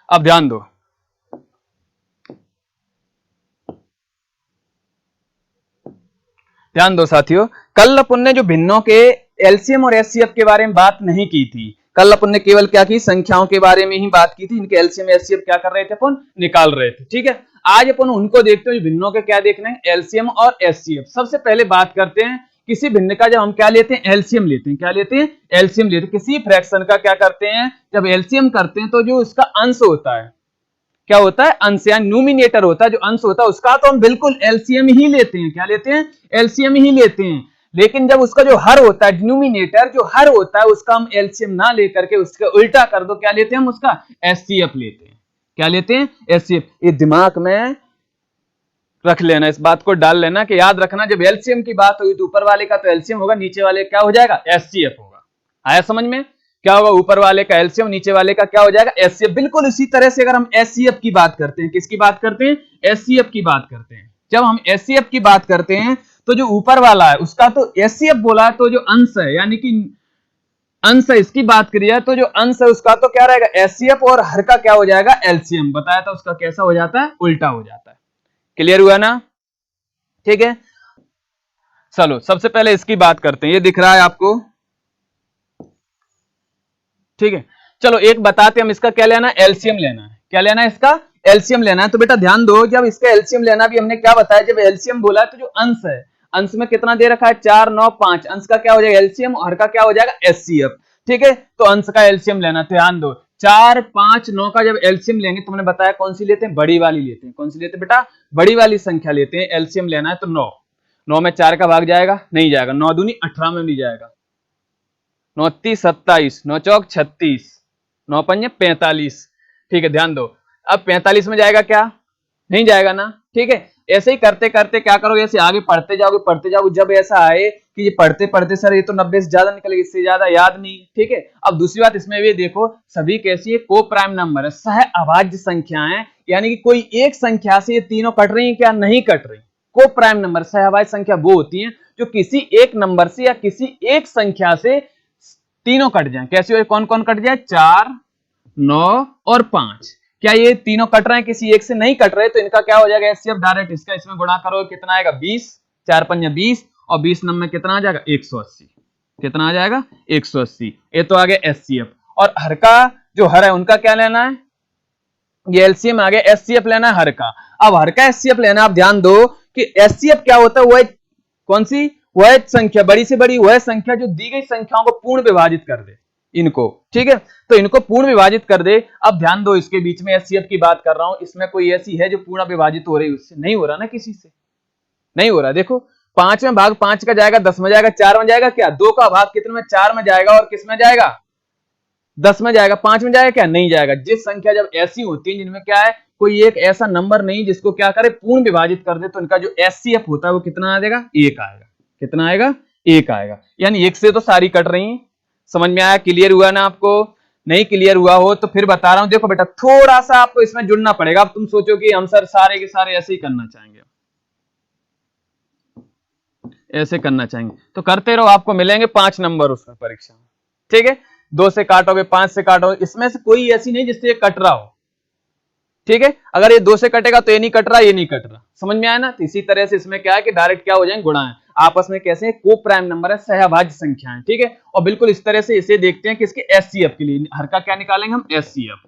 अब ध्यान दो, ध्यान दो साथियों, कल अपन ने जो भिन्नों के एलसीएम और एचसीएफ के बारे में बात नहीं की थी। कल अपन ने केवल क्या की, संख्याओं के बारे में ही बात की थी, इनके एलसीएम एचसीएफ क्या कर रहे थे, अपन निकाल रहे थे। ठीक है, आज अपन उनको देखते हैं, भिन्नों के क्या देखना है, एलसीएम और एचसीएफ। सबसे पहले बात करते हैं किसी भिन्न का जब हम क्या लेते हैं, एलसीएम लेते हैं। क्या लेते हैं, एलसीएम लेते हैं। किसी फ्रैक्शन का क्या करते हैं, जब एलसीएम करते हैं तो जो उसका अंश होता है, क्या होता है, अंश या न्यूमिनेटर होता है, जो अंश होता है उसका तो हम बिल्कुल एलसीएम ही लेते हैं। क्या लेते हैं, एलसीएम ही लेते हैं। लेकिन जब उसका जो हर होता है, डिनोमिनेटर जो हर होता है, उसका हम एलसीएम ना लेकर के उसका उल्टा कर दो, क्या लेते हैं हम, उसका एचसीएफ लेते हैं। क्या लेते हैं, एचसीएफ। ये दिमाग में रख लेना, इस बात को डाल लेना कि याद रखना, जब एलसीएम की बात होगी तो ऊपर वाले का तो एलसीएम होगा, नीचे वाले क्या हो जाएगा, एचसीएफ होगा। आया समझ में, क्या होगा, ऊपर वाले का एलसीएम, नीचे वाले का क्या हो जाएगा, एचसीएफ। बिल्कुल इसी तरह से अगर हम एचसीएफ की बात करते हैं, किसकी बात करते हैं, एचसीएफ की बात करते हैं। जब हम एचसीएफ की बात करते हैं तो जो ऊपर वाला है उसका तो एचसीएफ बोला है, तो जो अंश है यानी कि अंश है, इसकी बात करी है तो जो अंश है उसका तो क्या रहेगा, एचसीएफ, और हर का क्या हो जाएगा, एलसीएम। बताया था उसका कैसा हो जाता है, उल्टा हो जाता है। क्लियर हुआ ना, ठीक है। चलो सबसे पहले इसकी बात करते हैं, ये दिख रहा है आपको, ठीक है। चलो एक बताते हम, इसका क्या लेना है, एलसीएम लेना है। क्या लेना है, इसका एलसीएम लेना है। तो बेटा ध्यान दो, जब इसका एलसीएम लेना भी हमने क्या बताया, जब एलसीएम बोला है तो जो अंश है, अंश में कितना दे रखा है, 4 9 5, अंश का क्या हो जाएगा, एलसीएम, और हर का क्या हो जाएगा, एचसीएफ। ठीक है, तो अंश का एलसीएम लेना। ध्यान दो, 4 5 9 का जब एलसीएम लेंगे, तुमने बताया कौन सी लेते हैं, बड़ी वाली लेते हैं। कौन सी लेते हैं बेटा, बड़ी वाली संख्या लेते हैं। एलसीएम लेना है तो 9, 9 में 4 का भाग जाएगा, नहीं जाएगा। 9 दूनी 18 में नहीं जाएगा। 9 30 27, 9 चौक 36, 9 पंजे 45। ठीक है, ध्यान दो, अब 45 में जाएगा क्या, नहीं जाएगा ना। ठीक है, ऐसे ही करते करते क्या करोगे, ऐसे आगे पढ़ते जाओगे। जब ऐसा आए कि ये पढ़ते पढ़ते सर ये तो 90 से ज्यादा निकलेगा, इससे ज्यादा याद नहीं। ठीक है, अब दूसरी बात इसमें भी देखो, सभी कैसी है, को प्राइम नंबर है, सह अभाज्य संख्याएं, यानी कि कोई एक संख्या से ये तीनों कट रही है क्या, नहीं कट रही। को प्राइम नंबर, सह अभाज्य संख्या वो होती है जो किसी एक नंबर से या किसी एक संख्या से तीनों कट जाए। कैसे हो, कौन कौन कट जाए, 4 9 और 5। क्या ये तीनों कट रहे हैं, किसी एक से नहीं कट रहे, तो इनका क्या हो जाएगा, एचसीएफ डायरेक्ट इसका इसमें गुणा करोगे, कितना आएगा, 20, 4 पंजे 20, और 20 नंबर में कितना आ जाएगा, 180। कितना आ जाएगा, 180। ये तो आ गया एचसीएफ। और हर का जो हर है उनका क्या लेना है, ये एलसीएम आ गया, एचसीएफ लेना है हर का। अब हर का एचसीएफ लेना, आप ध्यान दो कि एचसीएफ क्या होता है, वह कौन सी, वह संख्या, बड़ी से बड़ी वह संख्या जो दी गई संख्याओं को पूर्ण विभाजित कर दे इनको। ठीक है, तो इनको पूर्ण विभाजित कर दे। अब ध्यान दो, इसके बीच में एचसीएफ की बात कर रहा हूं, इसमें कोई ऐसी है जो पूर्ण विभाजित हो रही, उससे नहीं हो रहा ना, किसी से नहीं हो रहा। देखो 5 में भाग 5 का जाएगा, 10 में जाएगा, 4 में जाएगा क्या, 2 का भाग कितने में, 4 में जाएगा, और किस में जाएगा, 10 में जाएगा। 5 में जाएगा क्या, नहीं जाएगा। जिस संख्या जब ऐसी होती है जिनमें क्या है, कोई एक ऐसा नंबर नहीं जिसको क्या करे, पूर्ण विभाजित कर दे, तो इनका जो एचसीएफ होता है वो कितना आ जाएगा, 1 आएगा। कितना आएगा, 1 आएगा। यानी 1 से तो सारी कट रही है। समझ में आया, क्लियर हुआ ना आपको, नहीं क्लियर हुआ हो तो फिर बता रहा हूं। देखो बेटा, थोड़ा सा आपको इसमें जुड़ना पड़ेगा। अब तुम सोचो कि हम सर सारे के सारे ऐसे ही करना चाहेंगे, ऐसे करना चाहेंगे, तो करते रहो, आपको मिलेंगे 5 नंबर उसमें परीक्षा में। ठीक है, 2 से काटोगे, 5 से काटोगे, इसमें से कोई ऐसी नहीं जिससे ये कट रहा हो। ठीक है, अगर ये 2 से कटेगा तो ये नहीं कट रहा, ये नहीं कट रहा। समझ में आया ना। तो इसी तरह से इसमें क्या है कि डायरेक्ट क्या हो जाएंगे, गुणा है आपस में, कैसे, को प्राइम नंबर है, सहअभाज्य संख्याएं। ठीक है, और बिल्कुल इस तरह से इसे देखते हैं कि इसके एचसीएफ के लिए हर का क्या निकालेंगे हम, एचसीएफ।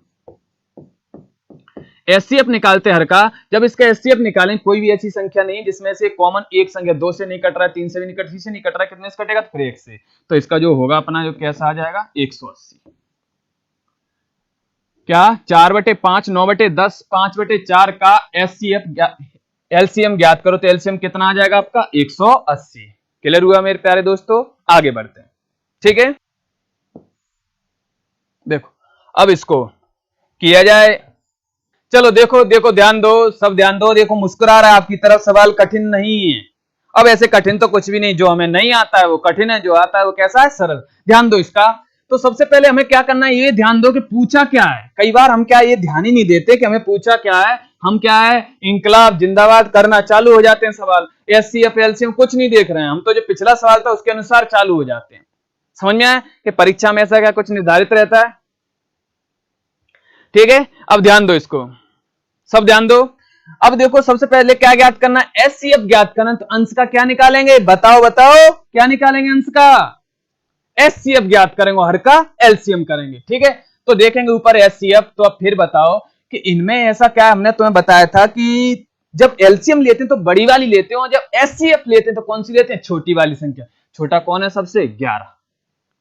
एचसीएफ निकालते हर का, जब इसका एचसीएफ निकालें, कोई भी ऐसी संख्या नहीं जिसमें से कॉमन एक संख्या 2 से नहीं कट रहा है, 3 से भी नहीं कट, 3 से नहीं कट रहा है, कितने से कटेगा, तो फिर 1 से। तो इसका जो होगा अपना जो कैसा आ जाएगा, 180। क्या, 4/5 9/10 5/4 का एचसीएफ एलसीएम ज्ञात करो, तो एलसीएम कितना आ जाएगा आपका, 180। क्लियर हुआ मेरे प्यारे दोस्तों, आगे बढ़ते हैं। ठीक है, देखो अब इसको किया जाए। चलो देखो देखो, ध्यान दो, सब ध्यान दो। देखो मुस्कुरा रहा है आपकी तरफ, सवाल कठिन नहीं है। अब ऐसे कठिन तो कुछ भी नहीं, जो हमें नहीं आता है वो कठिन है, जो आता है वो कैसा है, सरल। ध्यान दो इसका। तो सबसे पहले हमें क्या करना है, ये ध्यान दो कि पूछा क्या है। कई बार हम क्या ये ध्यान ही नहीं देते कि हमें पूछा क्या है। हम क्या है, इंकलाब जिंदाबाद करना चालू हो जाते हैं सवाल, एचसीएफ एलसीएम कुछ नहीं देख रहे हैं हम, तो जो पिछला सवाल था उसके अनुसार चालू हो जाते हैं। समझ में आया कि परीक्षा में ऐसा क्या कुछ निर्धारित रहता है। ठीक है, अब ध्यान दो इसको, सब ध्यान दो। अब देखो सबसे पहले क्या ज्ञात करना है, एचसीएफ ज्ञात करना, तो अंश का क्या निकालेंगे, बताओ बताओ क्या निकालेंगे अंश का, एचसीएफ ज्ञात करेंगे, हर का एलसीएम करेंगे। ठीक है, तो देखेंगे ऊपर एचसीएफ। तो अब फिर बताओ कि इनमें ऐसा क्या है, हमने तुम्हें बताया था कि जब एलसीएम लेते हैं तो बड़ी वाली लेते हैं और जब एचसीएफ लेते हैं तो कौन सी लेते हैं, छोटी वाली संख्या। छोटा कौन है सबसे, 11।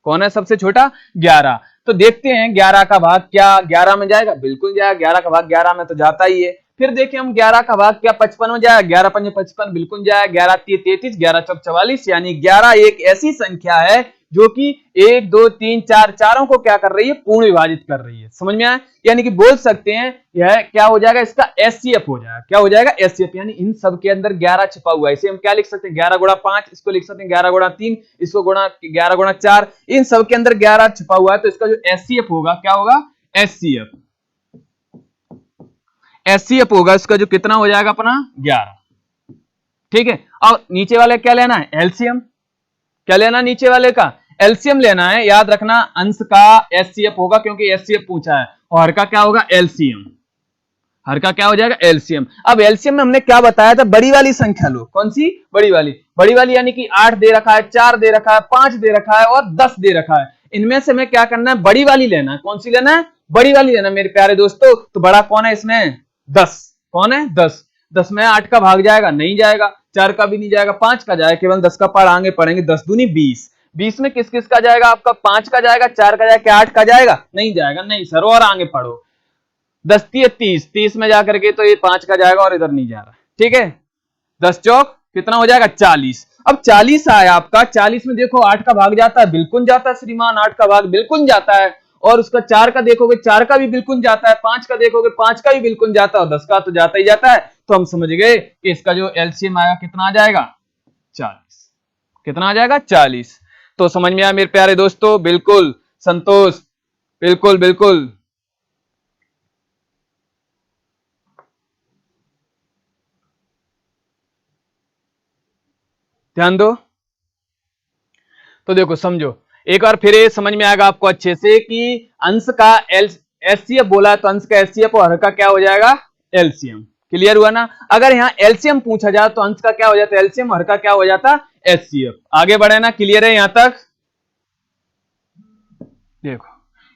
कौन है सबसे छोटा, 11। तो देखते हैं 11 का भाग क्या 11 में जाएगा, बिल्कुल जाएगा, 11 का भाग 11 में तो जाता ही है। फिर देखिए हम 11 का भाग क्या 55 में जाएगा, 11 पंजे 55 बिल्कुल जाएगा, 11 तीय 33, 11 चौक 44, यानी 11 एक ऐसी संख्या है जो कि 1 2 3 4 चारों को क्या कर रही है, पूर्ण विभाजित कर रही है। समझ में आया, यानी कि बोल सकते हैं यह क्या हो जाएगा, इसका एचसीएफ हो जाएगा। क्या हो जाएगा, एचसीएफ, यानी इन सब के अंदर 11 छिपा हुआ है। इसे हम क्या लिख सकते हैं, 11 गुणा 5, इसको लिख सकते हैं 11 गुणा 3, इसको गुणा 11 गुणा 4, इन सब के अंदर 11 छिपा हुआ है। तो इसका जो एचसीएफ होगा क्या होगा, एचसीएफ, एचसीएफ होगा इसका जो कितना हो जाएगा अपना 11। ठीक है, अब नीचे वाले क्या लेना है, एलसीएम। क्या लेना, नीचे वाले का एलसीएम लेना है। याद रखना अंश का एचसीएफ होगा क्योंकि एचसीएफ पूछा है, और हर का क्या होगा, एलसीएम। हर का क्या हो जाएगा, एलसीएम। अब एलसीएम में हमने क्या बताया था, बड़ी वाली संख्या लो। कौन सी, बड़ी वाली। बड़ी वाली यानी कि 8 दे रखा है, 4 दे रखा है, 5 दे रखा है और 10 दे रखा है। इनमें से हमें क्या करना है, बड़ी वाली लेना है। कौन सी लेना है, बड़ी वाली लेना है मेरे प्यारे दोस्तों। तो बड़ा कौन है इसमें, 10। कौन है, 10। 10 में 8 का भाग जाएगा, नहीं जाएगा, 4 का भी नहीं जाएगा, 5 का जाएगा, केवल 10 का पढ़ आगे पढ़ेंगे, 10 दूनी 20। 20 में किस किस का जाएगा आपका, 5 का जाएगा, 4 का जाएगा, 8 का जाएगा, नहीं जाएगा, नहीं सर, और आगे पढ़ो, 10 तीय 30, 30 में जाकर के तो ये 5 का जाएगा और इधर नहीं जा रहा। ठीक है, 10 चौक कितना हो जाएगा, 40। अब 40 आया आपका, 40 में देखो 8 का भाग जाता है, बिल्कुल जाता है श्रीमान, 8 का भाग बिल्कुल जाता है, और उसका 4 का देखोगे 4 का भी बिल्कुल जाता है, 5 का देखोगे 5 का भी बिल्कुल जाता है, और 10 का तो जाता ही जाता है। तो हम समझ गए कि इसका जो एलसीएम आएगा कितना आ जाएगा, 40। कितना आ जाएगा, 40। तो समझ में आया मेरे प्यारे दोस्तों, बिल्कुल संतोष, बिल्कुल बिल्कुल। ध्यान दो, तो देखो समझो एक बार फिर समझ में आएगा आपको अच्छे से कि अंश का एचसीएफ बोला तो अंश का एचसीएफ और हर का क्या हो जाएगा, एलसीएम। क्लियर हुआ ना। अगर यहाँ एलसीएम पूछा जाए तो अंश का क्या हो जाता है, एलसीएम, हर का क्या हो जाता, एचसीएफ। आगे बढ़े ना, क्लियर है यहां तक। देखो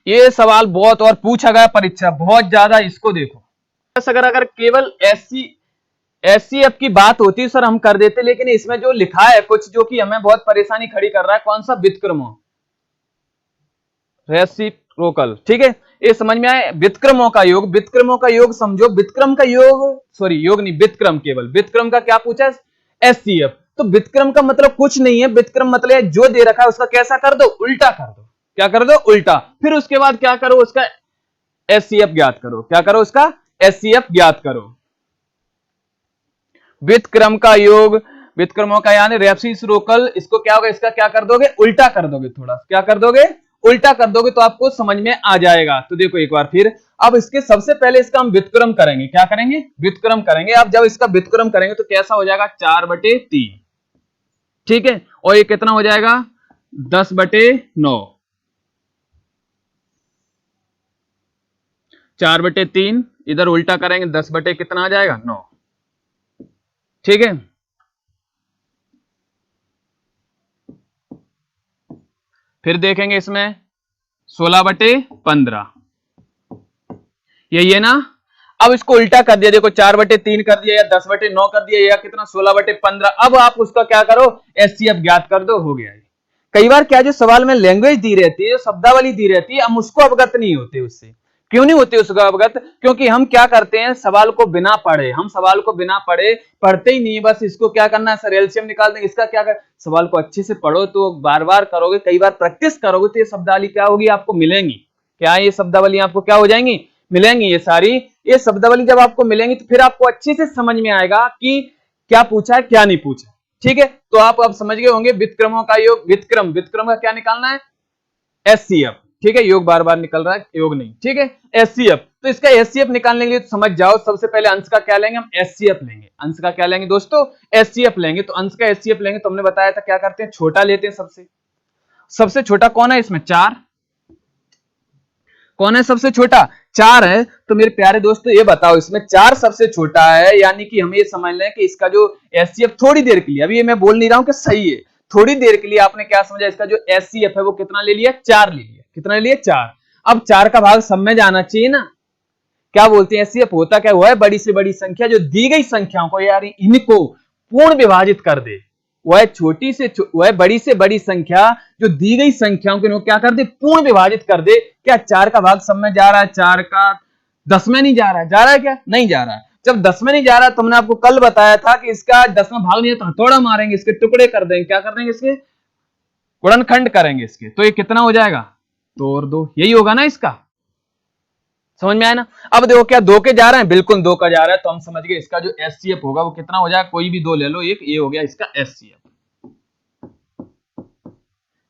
ये सवाल बहुत और पूछा गया परीक्षा बहुत ज्यादा, इसको देखो। अगर केवल एचसीएफ की बात होती सर हम कर देते, लेकिन इसमें जो लिखा है कुछ जो कि हमें बहुत परेशानी खड़ी कर रहा है, कौन सा, व्युत्क्रमों, रेसिप्रोकल। ठीक है, ये समझ में आए, व्युत्क्रमों का योग, व्युत्क्रमों का योग समझो, व्युत्क्रम का योग, सॉरी योग नहीं, व्युत्क्रम, केवल व्युत्क्रम का क्या पूछा है, एचसीएफ। तो व्युत्क्रम का मतलब कुछ नहीं है, व्युत्क्रम मतलब जो दे रखा है उसका कैसा कर दो, उल्टा कर दो। क्या कर दो, उल्टा। फिर उसके बाद क्या करो, उसका एचसीएफ ज्ञात करो। क्या करो, उसका एचसीएफ ज्ञात करो। व्युत्क्रम का योग, व्युत्क्रमों का यानी रेसिप्रोकल, इसको क्या होगा, इसका क्या कर दोगे, उल्टा कर दोगे, थोड़ा क्या कर दोगे, उल्टा कर दोगे, तो आपको समझ में आ जाएगा। तो देखो एक बार फिर, अब इसके सबसे पहले इसका हम व्युत्क्रम करेंगे। क्या करेंगे, व्युत्क्रम करेंगे। अब जब इसका व्युत्क्रम करेंगे तो कैसा हो जाएगा, 4/3। ठीक है, और ये कितना हो जाएगा, 10/9। 4/3 इधर उल्टा करेंगे, 10 बटे कितना आ जाएगा, 9। ठीक है, फिर देखेंगे इसमें 16/15, यही है ना। अब इसको उल्टा कर दिया, देखो 4/3 कर दिया या 10/9 कर दिया या कितना, 16/15। अब आप उसका क्या करो, एचसीएफ ज्ञात कर दो, हो गया। कई बार क्या, जो सवाल में लैंग्वेज दी रहती है, जो शब्दावली दी रहती है, हम उसको अवगत नहीं होते उससे। क्यों नहीं होते उसका अवगत, क्योंकि हम क्या करते हैं, सवाल को बिना पढ़े, हम सवाल को बिना पढ़े पढ़ते ही नहीं, बस इसको क्या करना है सर, एलसीएम निकाल देंगे, इसका क्या कर। सवाल को अच्छे से पढ़ो तो बार बार करोगे, कई बार प्रैक्टिस करोगे तो ये शब्दावली क्या होगी, आपको मिलेंगी। क्या ये शब्दावली आपको क्या हो जाएंगी, मिलेंगी। ये सारी ये शब्दावली जब आपको मिलेंगी तो फिर आपको अच्छे से समझ में आएगा कि क्या पूछा है क्या नहीं पूछा। ठीक है, तो आप अब समझ गए होंगे व्युत्क्रमों का योग, व्युत्क्रम का क्या निकालना है, एचसीएफ। ठीक है, योग बार बार निकल रहा है, योग नहीं। ठीक है, एचसीएफ। तो इसका एचसीएफ निकालने के लिए तो समझ जाओ, सबसे पहले अंश का क्या लेंगे हम, एचसीएफ लेंगे। अंश का क्या लेंगे दोस्तों, एचसीएफ लेंगे। तो अंश का एचसीएफ लेंगे तो हमने बताया था क्या करते हैं, छोटा लेते हैं सबसे। सबसे छोटा कौन है इसमें, 4। कौन है सबसे छोटा, 4 है, तो मेरे प्यारे दोस्तों ये बताओ इसमें 4 सबसे छोटा है, यानी कि हम ये समझ लें कि इसका जो एचसीएफ थोड़ी देर के लिए, अभी ये मैं बोल नहीं रहा हूं कि सही है, थोड़ी देर के लिए आपने क्या समझा, इसका जो एचसीएफ है वो कितना ले लिया, 4 ले लिया। कितना ले लिया, 4। अब 4 का भाग सब में जाना चाहिए ना। क्या बोलते हैं एचसीएफ होता क्या हुआ है, बड़ी से बड़ी संख्या जो दी गई संख्याओं को, यार इनको पूर्ण विभाजित कर दे। वह छोटी से वह बड़ी से बड़ी संख्या जो दी गई संख्याओं को क्या कर दे, पूर्ण विभाजित कर दे। क्या 4 का भाग सब में जा रहा है, 4 का 10 में नहीं जा रहा है, जा रहा है क्या, नहीं जा रहा है। जब 10 में नहीं जा रहा, तो हमने आपको कल बताया था कि इसका 10 में भाग नहीं है तो हथौड़ा मारेंगे, इसके टुकड़े कर देंगे, क्या कर देंगे, इसके गुणनखंड करेंगे इसके। तो ये कितना हो जाएगा, तोड़ दो, यही होगा ना इसका, समझ में आया ना। अब देखो क्या 2 के जा रहे हैं, बिल्कुल 2 का जा रहा है, तो हम समझ गए इसका जो एचसीएफ होगा वो कितना हो जाएगा, कोई भी 2 ले लो, एक ये हो गया इसका एचसीएफ।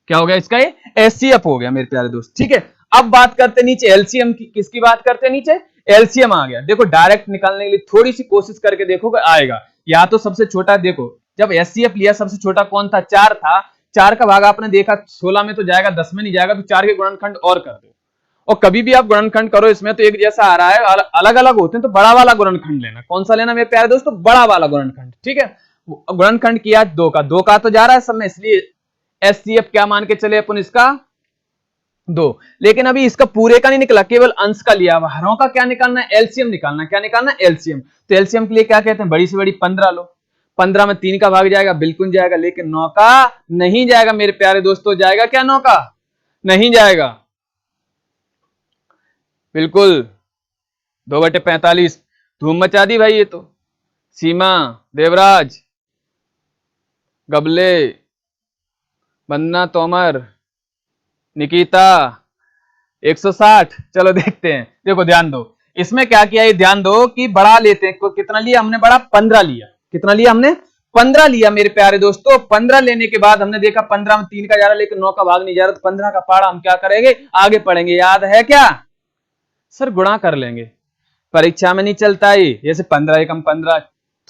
क्या हो गया इसका, ये एचसीएफ हो गया मेरे प्यारे दोस्त, ठीक है। अब बात करते नीचे एलसीएम की, किसकी बात करते हैं नीचे, एलसीएम आ गया। देखो डायरेक्ट निकालने के लिए थोड़ी सी कोशिश करके देखो आएगा, या तो सबसे छोटा, देखो जब एचसीएफ लिया सबसे छोटा कौन था, 4 था। 4 का भाग आपने देखा 16 में तो जाएगा, 10 में नहीं जाएगा, तो 4 के गुणनखंड और कर दो। और कभी भी आप गुणनखंड करो इसमें तो एक जैसा आ रहा है, अलग अलग होते हैं, तो बड़ा वाला गुणनखंड लेना। कौन सा लेना मेरे प्यारे दोस्तों, बड़ा वाला गुणनखंड, ठीक है। गुणनखंड किया 2 का तो जा रहा है सब में, इसलिए एचसीएफ क्या मान के चले अपन, इसका 2। लेकिन अभी इसका पूरे का नहीं निकला, केवल अंश का लिया। हरों का क्या निकालना है, एलसीएम निकालना। क्या निकालना है, एलसीएम। तो एलसीएम के लिए क्या कहते हैं, बड़ी से बड़ी 15 लो। 15 में 3 का भाग जाएगा, बिल्कुल जाएगा, लेकिन 9 का नहीं जाएगा मेरे प्यारे दोस्तों, जाएगा क्या, 9 का नहीं जाएगा, बिल्कुल 2/45। धूम मचा दी भाई ये तो। सीमा, देवराज, गबले, बन्ना, तोमर, निकिता, 160। चलो देखते हैं, देखो ध्यान दो इसमें क्या किया, ये ध्यान दो कि बढ़ा लेते हैं। कितना लिया हमने, बड़ा 15 लिया। कितना लिया हमने, 15 लिया मेरे प्यारे दोस्तों। 15 लेने के बाद हमने देखा 15 में 3 का जा रहा, लेकिन 9 का भाग नहीं जा रहा, तो 15 का पाड़ा हम क्या करेंगे, आगे पढ़ेंगे। याद है क्या सर, गुणा कर लेंगे, परीक्षा में नहीं चलता है जैसे 15 एकम 15,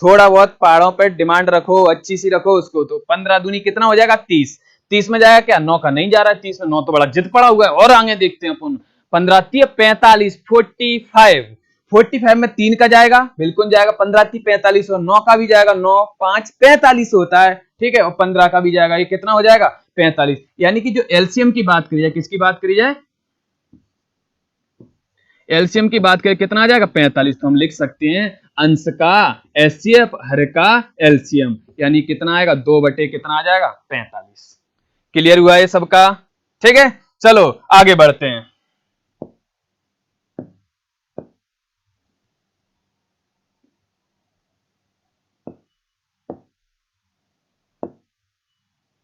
थोड़ा बहुत पहाड़ों पर डिमांड रखो, अच्छी सी रखो उसको। तो 15 दूनी कितना हो जाएगा, 30। 30 में जाएगा क्या, 9 का नहीं जा रहा है, 30 में 9 तो बड़ा जिद पड़ा हुआ है। और आगे देखते हैं अपन, 15 3 45, 45। 45 में 3 का जाएगा, बिल्कुल जाएगा, 15 3 45, और 9 का भी जाएगा, 9 5 45 होता है, ठीक है। और 15 का भी जाएगा, ये कितना हो जाएगा, 45। यानी कि जो एलसीएम की बात करी जाए, किसकी बात करी जाए, एलसीएम की बात करें, कितना आ जाएगा, 45। तो हम लिख सकते हैं अंश का एचसीएफ, हर का एलसीएम, यानी कितना आएगा, 2 बटे कितना आ जाएगा, 45। क्लियर हुआ ये सबका, ठीक है। चलो आगे बढ़ते हैं।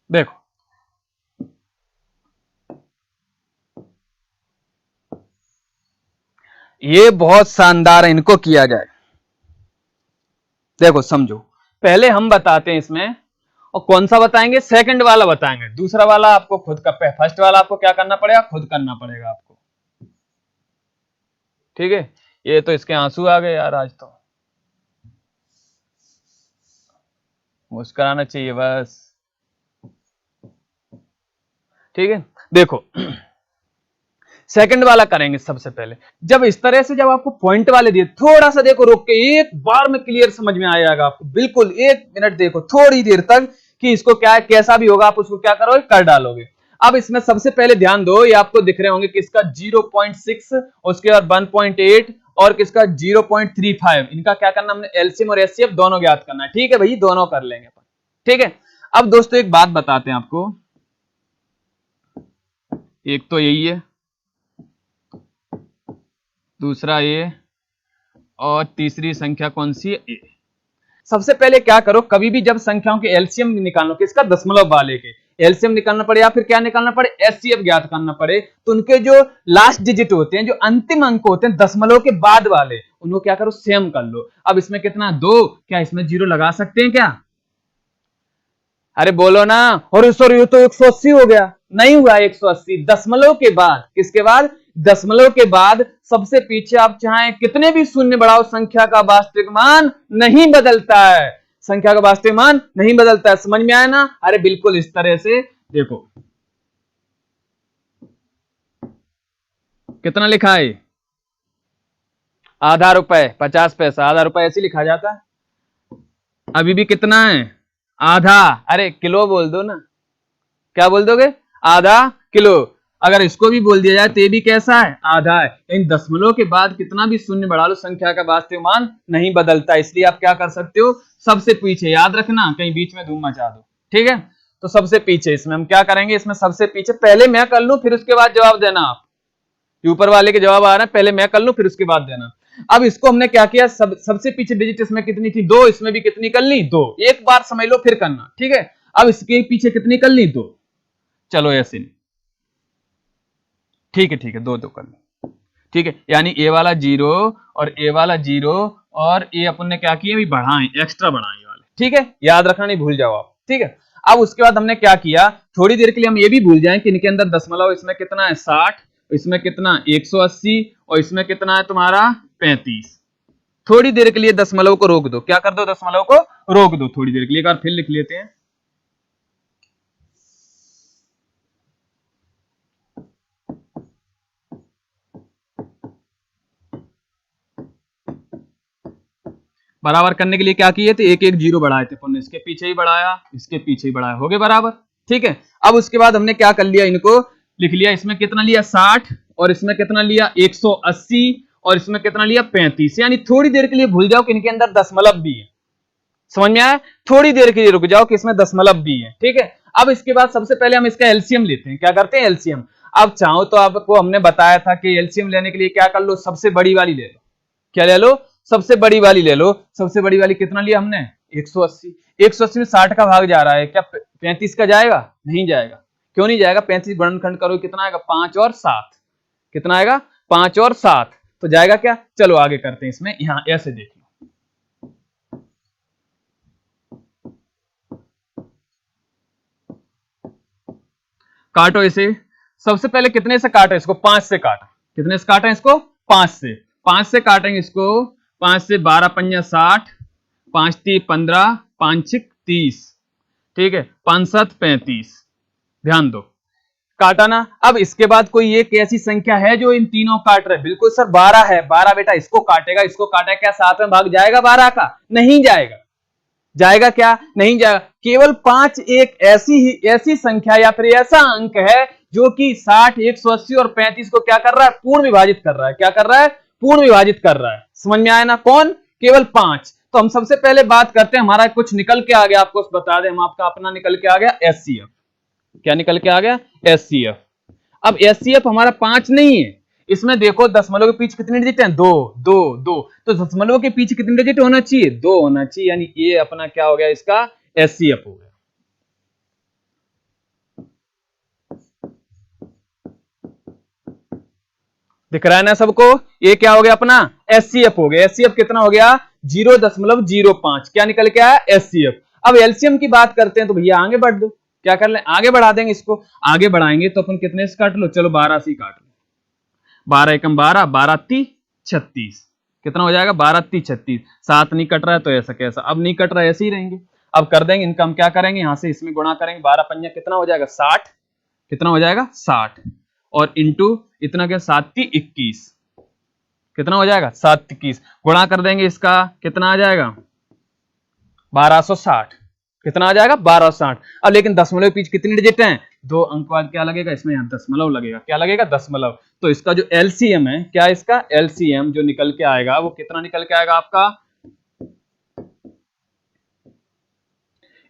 देखो ये बहुत शानदार है, इनको किया जाए। देखो समझो, पहले हम बताते हैं इसमें, और कौन सा बताएंगे, सेकंड वाला बताएंगे। दूसरा वाला आपको खुद का, फर्स्ट वाला आपको क्या करना पड़ेगा, खुद करना पड़ेगा आपको, ठीक है। ये तो इसके आंसू आ गए यार, आज तो मुस्कुराना चाहिए बस, ठीक है। देखो सेकंड वाला करेंगे सबसे पहले। जब इस तरह से, जब आपको पॉइंट वाले दिए, थोड़ा सा देखो रोक के, एक बार में क्लियर समझ में आएगा आपको, बिल्कुल 1 मिनट देखो थोड़ी देर तक कि इसको क्या है, कैसा भी होगा, आप उसको क्या करोगे, कर डालोगे। अब इसमें सबसे पहले ध्यान दो, ये आपको दिख रहे होंगे किसका 0.6, उसके बाद 1.8 और किसका 0.35। इनका क्या करना, हमने एलसीएम और एचसीएफ दोनों ज्ञात करना है, ठीक है भाई, दोनों कर लेंगे अपन, ठीक है। अब दोस्तों एक बात बताते हैं आपको, एक तो यही है, दूसरा ये, और तीसरी संख्या कौन सी है, ए। सबसे पहले क्या करो, कभी भी जब संख्याओं के एलसीएम निकालो, किसका, दशमलव वाले के एलसीएम निकालना पड़े, या फिर क्या निकालना पड़े, एचसीएफ ज्ञात करना पड़े, तो उनके जो लास्ट डिजिट होते हैं, जो अंतिम अंक होते हैं दशमलव के बाद वाले, उनको क्या करो, सेम कर लो। अब इसमें कितना, 2, क्या इसमें 0 लगा सकते हैं क्या, अरे बोलो ना, और सॉरी ये तो 180 हो गया, नहीं हुआ 180, दशमलव के बाद, किसके बाद, दशमलव के बाद सबसे पीछे आप चाहें कितने भी शून्य बढ़ाओ, संख्या का वास्तविक मान नहीं बदलता है, संख्या का वास्तविक मान नहीं बदलता है। समझ में आया ना, अरे बिल्कुल इस तरह से देखो, कितना लिखा है, आधा रुपए 50 पैसा, आधा रुपए ऐसे लिखा जाता है। अभी भी कितना है, आधा, अरे किलो बोल दो ना, क्या बोल दोगे, आधा किलो। अगर इसको भी बोल दिया जाए तो ये भी कैसा है, आधा है। लेकिन दशमलव के बाद कितना भी शून्य बढ़ा लो, संख्या का वास्तविक मान नहीं बदलता। इसलिए आप क्या कर सकते हो, सबसे पीछे, याद रखना कहीं बीच में धूम मचा दो, ठीक है। तो सबसे पीछे, इसमें हम क्या करेंगे, इसमें सबसे पीछे पहले मैं कर लूं फिर उसके बाद जवाब देना आप। ऊपर वाले के जवाब आ रहे हैं, पहले मैं कर लूं फिर उसके बाद देना। अब इसको हमने क्या किया, सबसे पीछे डिजिट इसमें कितनी थी, 2, इसमें भी कितनी कर ली, 2। एक बार समझ लो फिर करना, ठीक है। अब इसके पीछे कितनी कर ली, 2। चलो ऐसे नहीं, ठीक है, ठीक है, 2 कर ली, ठीक है। यानी ए वाला 0 और ए वाला 0 और ये अपन ने क्या किया, बढ़ाएं, एक्स्ट्रा बढ़ाएं वाले, ठीक है। याद रखना, नहीं भूल जाओ आप, ठीक है। अब उसके बाद हमने क्या किया, थोड़ी देर के लिए हम ये भी भूल जाएं कि इनके अंदर दशमलव, इसमें कितना है 60, इसमें कितना 180 और इसमें कितना है तुम्हारा 35। थोड़ी देर के लिए दशमलव को रोक दो, क्या कर दो, दशमलव को रोक दो थोड़ी देर के लिए। एक बार फिर लिख लेते हैं, बराबर करने के लिए क्या किए थे, एक एक जीरो बढ़ाए थे अपन ने, इसके पीछे ही बढ़ाया, इसके पीछे ही बढ़ाया, हो गए बराबर, ठीक है। अब उसके बाद हमने क्या कर लिया, इनको लिख लिया, इसमें कितना लिया 60 और इसमें कितना लिया 180 और इसमें कितना लिया 35। यानी थोड़ी देर के लिए भूल जाओ कि इनके अंदर दशमलव भी है, समझ में आया, थोड़ी देर के लिए रुक जाओ कि इसमें दशमलव भी है, ठीक है। अब इसके बाद सबसे पहले हम इसका एलसीएम लेते हैं, क्या करते हैं, एलसीएम। अब चाहो तो आपको हमने बताया था कि एलसीएम लेने के लिए क्या कर लो, सबसे बड़ी वाली ले लो, क्या ले लो, सबसे बड़ी वाली ले लो। सबसे बड़ी वाली कितना लिया हमने, 180। 180 में 60 का भाग जा रहा है, क्या 35 का जाएगा, नहीं जाएगा। क्यों नहीं जाएगा, 35 गुणनखंड करो कितना आएगा, 5 और 7, कितना आएगा 5 और 7, तो जाएगा क्या। चलो आगे करते हैं, इसमें यहां ऐसे देख लो, काटो इसे। सबसे पहले कितने से काटा, इसको 5 से काटा, कितने से काटा इसको, 5 से। 5 से काटेंगे इसको, 5 से 12 पंजा 60, 5 3 15, 5 6 30, ठीक है, 5 7 35। ध्यान दो, काटा ना। अब इसके बाद कोई एक ऐसी संख्या है जो इन तीनों काट रहे, बिल्कुल सर 12 है, 12 बेटा इसको काटेगा, इसको काटेगा, क्या 7 में भाग जाएगा 12 का, नहीं जाएगा, जाएगा क्या, नहीं जाएगा। केवल 5 एक ऐसी संख्या या फिर ऐसा अंक है जो कि 60, 180 और 35 को क्या कर रहा है, पूर्ण विभाजित कर रहा है, क्या कर रहा है, पूर्ण विभाजित कर रहा है। समझ में आया ना, कौन, केवल 5। तो हम सबसे पहले बात करते हैं, हमारा कुछ निकल के आ गया, आपको बता दें, हम आपका अपना निकल के आ गया एचसीएफ। क्या निकल के आ गया, एचसीएफ। अब एचसीएफ हमारा 5 नहीं है, इसमें देखो दशमलव के पीछे कितने डिजिट हैं, 2 2 2, तो दशमलव के पीछे कितने डिजिट होना चाहिए, 2 होना चाहिए। यानी ये अपना क्या हो गया, इसका एचसीएफ हो गया। दिख रहा है ना सबको, ये क्या हो गया अपना एचसीएफ हो गया। एचसीएफ कितना हो गया, 0.05, क्या निकल के आया, एचसीएफ। अब एलसीएम की बात करते हैं, तो भैया आगे बढ़ दो, क्या कर ले, आगे बढ़ा देंगे इसको। आगे बढ़ाएंगे तो अपन कितने से काट लो, चलो 12 से काट लो, 12 एकम 12, 12 3 36, कितना हो जाएगा 12 3 36। 7 नहीं कट रहा है तो ऐसा कैसा, अब नहीं कट रहा है, ऐसे ही रहेंगे। अब कर देंगे इनका, हम क्या करेंगे, यहां से इसमें गुणा करेंगे, 12 पंजा कितना हो जाएगा 60, कितना हो जाएगा 60, और इंटू इतना क्या 7 3 21, कितना हो जाएगा 7 21, गुणा कर देंगे इसका, कितना आ जाएगा 1260, कितना आ जाएगा 1260। अब लेकिन दशमलव पीछे कितनी डिजिट हैं, 2 अंक बाद क्या लगेगा इसमें, यहां दशमलव लगेगा, क्या लगेगा दशमलव। तो इसका जो एलसीएम है, क्या इसका एलसीएम जो निकल के आएगा वो कितना निकल के आएगा आपका,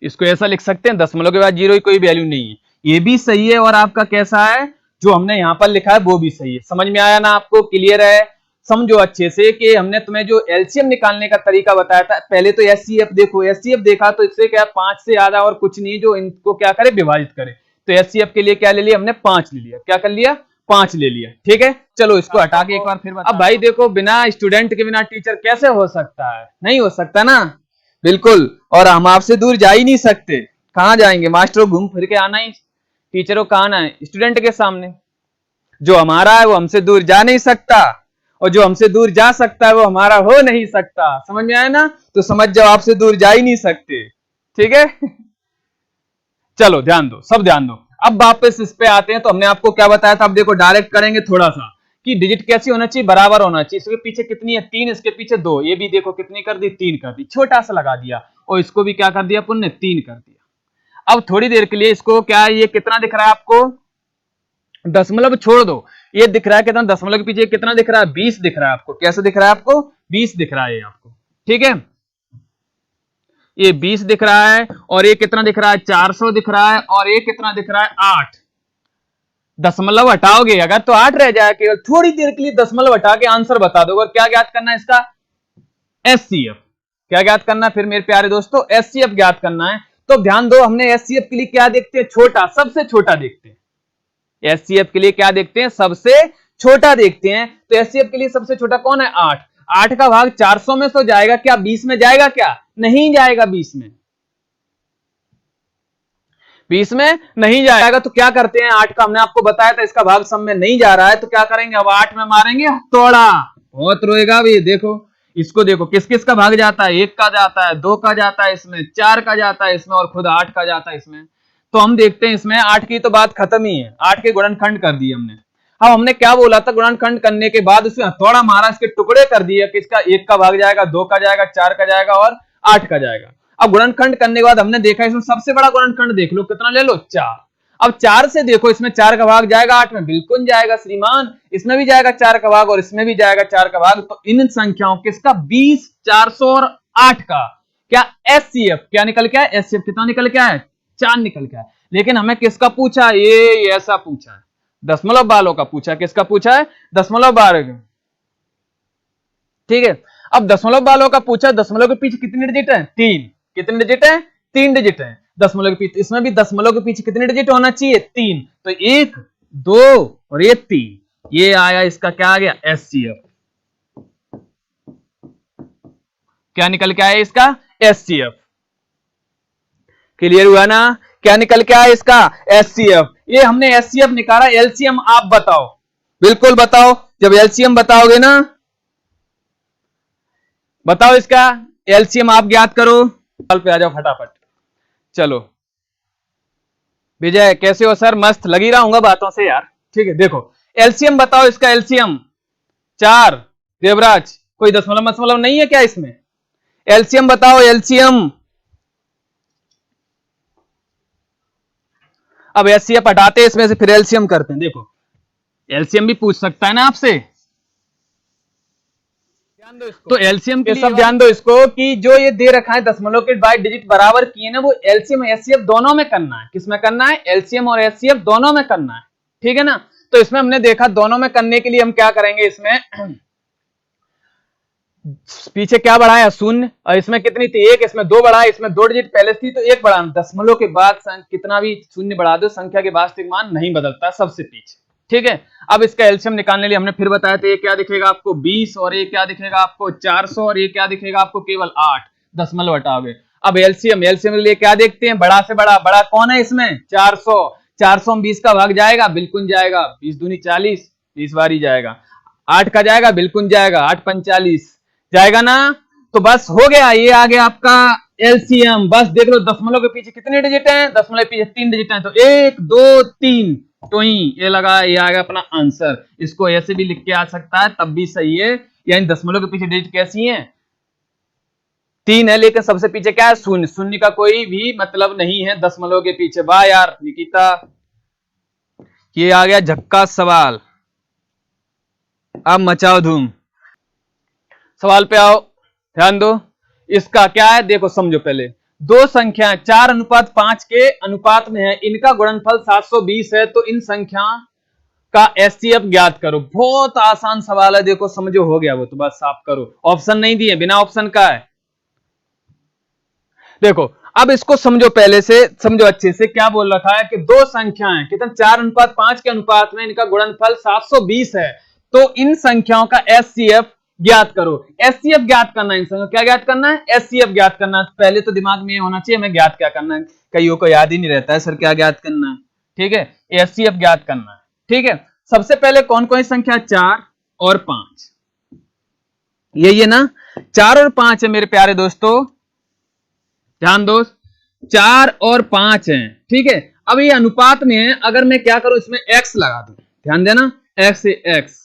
इसको ऐसा लिख सकते हैं, दशमलव के बाद जीरो की कोई वैल्यू नहीं है, ये भी सही है। और आपका कैसा है, जो हमने यहां पर लिखा है वो भी सही है। समझ में आया ना आपको, क्लियर है, समझो अच्छे से कि हमने तुम्हें जो एलसीएम निकालने का तरीका बताया था, पहले तो एचसीएफ देखो, एचसीएफ देखा तो इससे क्या 5 से ज्यादा और कुछ नहीं जो इनको क्या करे, विभाजित करे। तो एचसीएफ के लिए क्या ले लिया हमने, 5 ले लिया, क्या कर लिया 5 ले लिया, ठीक है। चलो इसको हटा के एक बार फिर अब भाई देखो, बिना स्टूडेंट के बिना टीचर कैसे हो सकता है, नहीं हो सकता ना, बिल्कुल। और हम आपसे दूर जा ही नहीं सकते, कहां जाएंगे मास्टरों, घूम फिर के आना ही, टीचरों का आना है स्टूडेंट के सामने। जो हमारा है वो हमसे दूर जा नहीं सकता, और जो हमसे दूर जा सकता है वो हमारा हो नहीं सकता। समझ में आया ना, तो समझ जाओ आपसे दूर जा ही नहीं सकते, ठीक है। चलो ध्यान दो, सब ध्यान दो। अब वापस इस पे आते हैं, तो हमने आपको क्या बताया था, अब देखो डायरेक्ट करेंगे थोड़ा सा, कि डिजिट कैसी होना चाहिए, बराबर होना चाहिए। इसके पीछे कितनी है 3, इसके पीछे 2, ये भी देखो कितनी कर दी 3 कर दी, छोटा सा लगा दिया और इसको भी क्या कर दिया अपन ने 3 कर दिया। अब थोड़ी देर के लिए इसको क्या है, ये कितना दिख रहा है आपको, दशमलव छोड़ दो, ये दिख रहा है कितना, दशमलव के पीछे कितना दिख रहा है 20 दिख रहा है आपको। कैसे दिख रहा है आपको, 20 दिख रहा है ये आपको, ठीक है, ये 20 दिख रहा है और ये कितना दिख रहा है 400 दिख रहा है और ये कितना दिख रहा है 8। दशमलव हटाओगे अगर तो 8 रह जाएगा, केवल थोड़ी देर के लिए दशमलव हटा के आंसर बता दो। और क्या ज्ञात करना है इसका, एचसीएफ। क्या ज्ञात करना है फिर मेरे प्यारे दोस्तों, एचसीएफ ज्ञात करना है। तो ध्यान दो, हमने एचसीएफ के लिए क्या देखते हैं, छोटा, सबसे छोटा देखते हैं। एचसीएफ के लिए क्या देखते हैं, सबसे छोटा देखते हैं। तो एचसीएफ के लिए सबसे छोटा कौन है, 8। 8 का भाग 400 में तो जाएगा क्या, 20 में जाएगा क्या, नहीं जाएगा, 20 में नहीं जाएगा। तो क्या करते हैं, 8 का हमने आपको बताया था इसका भाग सब में नहीं जा रहा है, तो क्या करेंगे, अब 8 में मारेंगे हथौड़ा। बहुत रोएगा भी, देखो इसको, देखो किस किस का भाग जाता है, 1 का जाता है, 2 का जाता है इसमें, 4 का जाता है इसमें और खुद 8 का जाता है इसमें। तो हम देखते हैं इसमें 8 की तो बात खत्म ही है, 8 के गुणनखंड कर दिए हमने। अब हमने क्या बोला था, गुणनखंड करने के बाद उसमें हथौड़ा मारा, इसके टुकड़े कर दिए, किसका 1 का भाग जाएगा, 2 का जाएगा, 4 का जाएगा और 8 का जाएगा। अब गुणनखंड करने के बाद हमने देखा इसमें सबसे बड़ा गुणनखंड देख लो, कितना ले लो, 4। अब 4 से देखो, इसमें 4 का भाग जाएगा 8 में, बिल्कुल जाएगा श्रीमान, इसमें भी जाएगा 4 का भाग और इसमें भी जाएगा 4 का भाग। तो इन संख्याओं किसका, 20, 400 और 8 का क्या एचसीएफ क्या निकल के आया, एचसीएफ कितना निकल के आया, 4 निकल के आया। लेकिन हमें किसका पूछा, ये ऐसा पूछा है, दशमलव वालों का पूछा है। किसका पूछा है, दशमलव वालों का, ठीक है। अब दशमलव वालों का पूछा, दशमलव के पीछे कितने डिजिट है, 3। कितने डिजिट है, 3 डिजिट है दशमलव के पीछे। इसमें भी दशमलव के पीछे कितने डिजिट होना चाहिए, 3। तो 1, 2 और ये 3, ये आया इसका क्या आ गया, एचसीएफ। क्या निकल के आया इसका, एचसीएफ। क्लियर हुआ ना, क्या निकल के आया इसका, एचसीएफ। ये हमने एचसीएफ निकाला, एलसीएम आप बताओ, बिल्कुल बताओ। जब एलसीएम बताओगे ना, बताओ इसका एलसीएम आप ज्ञात करो। सवाल पे आ जाओ फटाफट। चलो विजय कैसे हो सर, मस्त लगी रहा हूंगा बातों से यार, ठीक है। देखो एलसीएम बताओ इसका, एलसीएम 4। देवराज कोई दशमलव नहीं है क्या इसमें, एलसीएम बताओ, एलसीएम। अब एचसीएफ हटाते इसमें से, फिर एलसीएम करते हैं। देखो एलसीएम भी पूछ सकता है ना आपसे, तो एलसीएम के सब ध्यान दो इसको कि जो ये दे रखा है दशमलव के बाद डिजिट बराबर किए ना, वो एलसीएम एचसीएफ दोनों में करना है। किसमें करना है, एलसीएम और एचसीएफ दोनों में करना है, ठीक है ना। तो इसमें हमने देखा दोनों में करने के लिए हम क्या करेंगे, इसमें पीछे क्या बढ़ाया, 0 और इसमें कितनी थी 1, इसमें 2 बढ़ाया, इसमें 2 डिजिट पहले थी तो 1 बढ़ाना। दशमलव के बाद कितना भी 0 बढ़ा दो, संख्या के वास्तविक मान नहीं बदलता सबसे पीछे, ठीक है। अब इसका एलसीएम निकालने लिए हमने फिर बताया था, ये क्या दिखेगा आपको 20 और ये क्या दिखेगा आपको 400 और ये क्या दिखेगा आपको केवल 8, दशमलव हटाओगे। अब एलसीएम के लिए क्या देखते हैं, बड़ा से बड़ा, बड़ा कौन है इसमें, 400। 400 में 20 का भाग जाएगा, बिल्कुल जाएगा, 20 दूनी 40, 20 बार ही जाएगा। 8 का जाएगा, बिल्कुल जाएगा, 8 पंच 40 जाएगा ना। तो बस हो गया, ये आ गया आपका एलसीएम। बस देख लो दशमलव के पीछे कितने डिजिट हैं, दशमलव के पीछे 3 डिजिट हैं, तो 1 2 3 तो ये लगा, ये आ गया अपना आंसर। इसको ऐसे भी लिख के आ सकता है, तब भी सही है। यानी दशमलव के पीछे डिजिट कैसी है, 3 है, लेकिन सबसे पीछे क्या है, 0। 0 का कोई भी मतलब नहीं है दशमलव के पीछे। वाह यार निकिता, ये आ गया झक्कास सवाल। अब मचाओ धूम, सवाल पे आओ, ध्यान दो। इसका क्या है, देखो समझो पहले, दो संख्याएं 4:5 के अनुपात में है, इनका गुणनफल 720 है, तो इन संख्या का एचसीएफ ज्ञात करो। बहुत आसान सवाल है, देखो समझो, हो गया वो तो बस आप करो। ऑप्शन नहीं दिए, बिना ऑप्शन का है। देखो अब इसको समझो, पहले से समझो अच्छे से। क्या बोल रखा है कि दो संख्याएं कितना 4:5 के अनुपात में, इनका गुणनफल 720 है, तो इन संख्याओं का एचसीएफ ज्ञात करो। एचसीएफ ज्ञात करना है, इन संख्याओं क्या ज्ञात करना है, एचसीएफ ज्ञात करना है। पहले तो दिमाग में ये होना चाहिए हमें ज्ञात क्या करना है, कईयों को याद ही नहीं रहता है सर क्या ज्ञात करना है, ठीक है। एचसीएफ ज्ञात करना है, ठीक है। सबसे पहले कौन कौन सी संख्या, 4 और 5, यही है ना, 4 और 5 है मेरे प्यारे दोस्तों, ध्यान दो, 4 और 5 है, ठीक है। अब ये अनुपात में है, अगर मैं क्या करूं, इसमें x लगा दूं, ध्यान देना, x से x,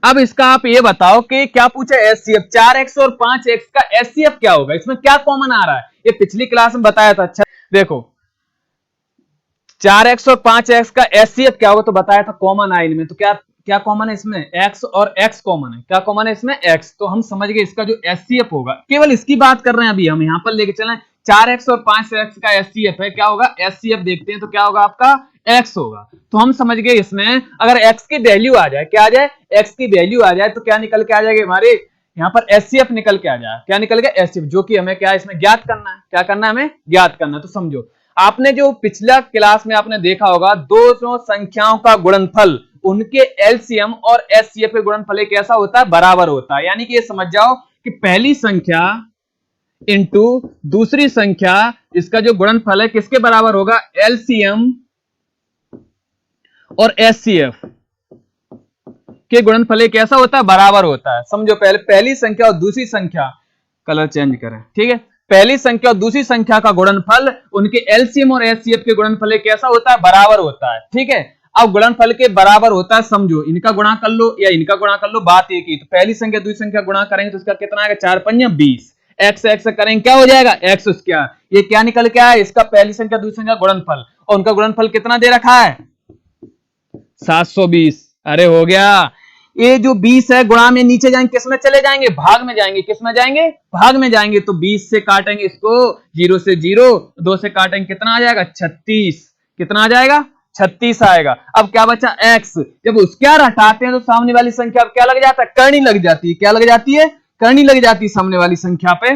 अब इसका आप ये बताओ कि क्या पूछा एचसीएफ, 4x और 5x का एचसीएफ क्या होगा, इसमें क्या कॉमन आ रहा है, ये पिछली क्लास में बताया था। अच्छा देखो 4x और 5x का एचसीएफ क्या होगा, तो बताया था कॉमन है इनमें, तो क्या क्या कॉमन है इसमें, x और x कॉमन है, क्या कॉमन है इसमें x, तो हम समझ गए इसका जो एचसीएफ होगा, केवल इसकी बात कर रहे हैं अभी हम यहां पर लेके चलें, 4x और 5x का एचसीएफ है, क्या होगा एचसीएफ देखते हैं, तो क्या होगा आपका x होगा, तो हम समझ गए इसमें अगर x की वैल्यू आ जाए, क्या आ जाए, x की वैल्यू आ जाए तो क्या निकल के आ जाएगी हमारे यहाँ पर एचसीएफ निकल के आ जाए, क्या निकल गया एचसीएफ, जो कि हमें क्या इसमें ज्ञात करना है, क्या करना है हमें ज्ञात करना है। तो समझो आपने जो पिछला क्लास में आपने देखा होगा दो संख्याओं का गुणनफल उनके एलसीएम और एचसीएफ के गुणनफल कैसा होता है, बराबर होता है, यानी कि ये समझ जाओ कि पहली संख्या इंटू दूसरी संख्या, इसका जो गुणनफल है किसके बराबर होगा, एलसीएम और एचसीएफ के गुणनफल कैसा होता है, बराबर होता है। समझो पहले पहली संख्या और दूसरी संख्या, कलर चेंज करें, ठीक है, पहली संख्या और दूसरी संख्या का गुणनफल उनके एलसीएम और एचसीएफ के गुणनफल कैसा होता है, बराबर होता है, ठीक है। अब गुणनफल के बराबर होता है, समझो इनका गुणा कर लो या इनका गुणा कर लो, बात एक ही, तो पहली संख्या दूसरी संख्या गुणा करेंगे तो इसका कितना आएगा, 4 पंजे 20, एक्स एक्स करेंगे क्या हो जाएगा, एक्स स्क्वायर, ये क्या निकल के आया, इसका पहली संख्या दूसरी संख्या गुणनफल, और उनका गुणनफल कितना दे रखा है 720, अरे हो गया। ये जो 20 है गुणा में नीचे जाएंगे, किस में चले जाएंगे, भाग में जाएंगे, किस में जाएंगे, भाग में जाएंगे, तो 20 से काटेंगे इसको, 0 से 0, 2 से काटेंगे कितना आ जाएगा 36, कितना आ जाएगा 36 आएगा। अब क्या बचा x, जब उसके हटाते हैं तो सामने वाली संख्या अब क्या लग जाता है, करनी लग जाती है, क्या लग जाती है, करनी लग जाती है सामने वाली संख्या पे,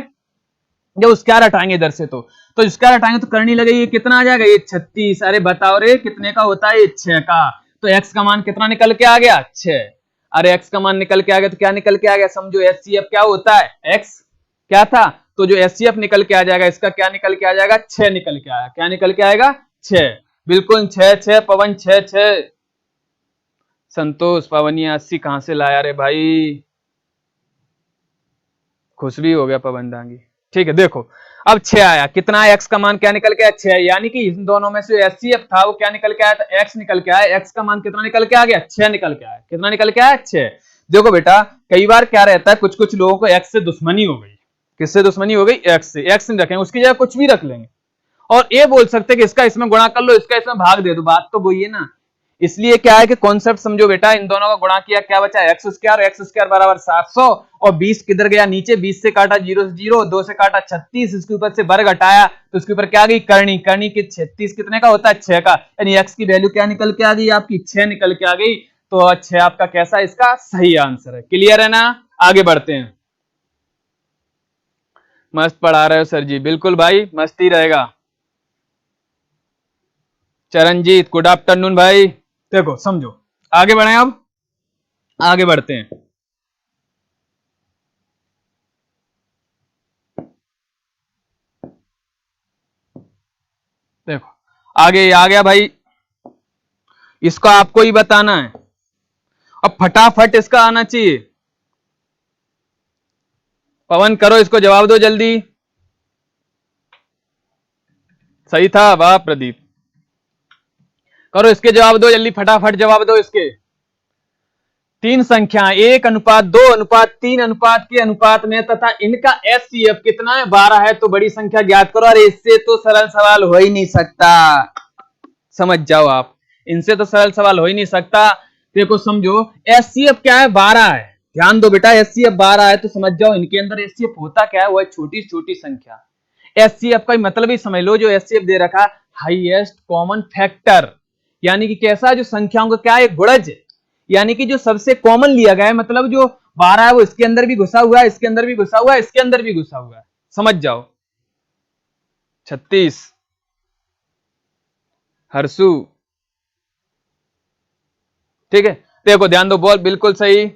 जब उसके हटाएंगे इधर से तो इसके हटाएंगे तो करनी लगेगी, कितना आ जाएगा ये 36, अरे बताओ रे कितने का होता है ये 6 का, तो x का मान कितना निकल के आ गया 6, अरे x का मान निकल के आ गया तो क्या निकल के आ गया, समझो एचसीएफ क्या होता है, x क्या था, तो जो एचसीएफ निकल के आ जाएगा इसका क्या निकल के आ जाएगा 6 निकल के आया, क्या निकल के आएगा 6, बिल्कुल 6 6 पवन 6 6, संतोष पवनी 80 कहां से लाया रे भाई, खुश भी हो गया पवन दांगी, ठीक है। देखो अब 6 आया, कितना एक्स का मान क्या निकल के आया 6, यानी कि इन दोनों में से एचसीएफ था वो क्या निकल के आया था, एक्स निकल के आया, एक्स का मान कितना निकल के आ गया 6 निकल के आया, कितना निकल के आया 6। देखो बेटा कई बार क्या रहता है, कुछ कुछ लोगों को एक्स से दुश्मनी हो गई, किससे दुश्मनी हो गई, एक्स से, एक्स नहीं रखेंगे उसकी जगह कुछ भी रख लेंगे, और ये बोल सकते कि इसका इसमें गुणा कर लो इसका इसमें भाग दे दो, बात तो वही है ना। इसलिए क्या है कि कॉन्सेप्ट समझो बेटा, इन दोनों का गुणा किया क्या बचा एक्स स्क्वायर बराबर 700, और 20 किधर गया नीचे, 20 से काटा 0 से 0, 2 से काटा 36, इसके ऊपर से वर्ग हटाया तो इसके ऊपर क्या आ गई करनी, करनी की 36 कितने का होता है 6 का, यानी एक्स की वैल्यू क्या निकल के आ गई आपकी 6 निकल के आ गई, तो 6 आपका कैसा इसका सही आंसर है। क्लियर है ना, आगे बढ़ते हैं। मस्त पढ़ा रहे हो सर जी, बिल्कुल भाई मस्ती रहेगा। चरणजीत गुड आफ्टरनून भाई। देखो समझो आगे बढ़े, अब आगे बढ़ते हैं। देखो आगे आ गया भाई, इसको आपको ही बताना है, अब फटाफट इसका आना चाहिए, पवन करो इसको जवाब दो जल्दी, सही था वाह प्रदीप, करो इसके जवाब दो जल्दी, फटाफट जवाब दो इसके। 3 संख्या 1:2:3 के अनुपात में तथा इनका एचसीएफ कितना है 12 है, तो बड़ी संख्या ज्ञात करो। अरे इससे तो सरल सवाल हो ही नहीं सकता, समझ जाओ आप, इनसे तो सरल सवाल हो ही नहीं सकता। देखो समझो एचसीएफ क्या है 12 है, ध्यान दो बेटा एचसीएफ 12 है, तो समझ जाओ इनके अंदर एचसीएफ होता क्या है, वो है छोटी छोटी संख्या। एचसीएफ का मतलब ही समझ लो, जो एचसीएफ दे रखा हाईएस्ट कॉमन फैक्टर, यानी कि कैसा जो संख्याओं का क्या है गुणज, यानी कि जो सबसे कॉमन लिया गया है, मतलब जो 12 है वो इसके अंदर भी घुसा हुआ है, इसके अंदर भी घुसा हुआ है, इसके अंदर भी घुसा हुआ है, समझ जाओ। 36 हर्षु, ठीक है, देखो ध्यान दो, बोल बिल्कुल सही,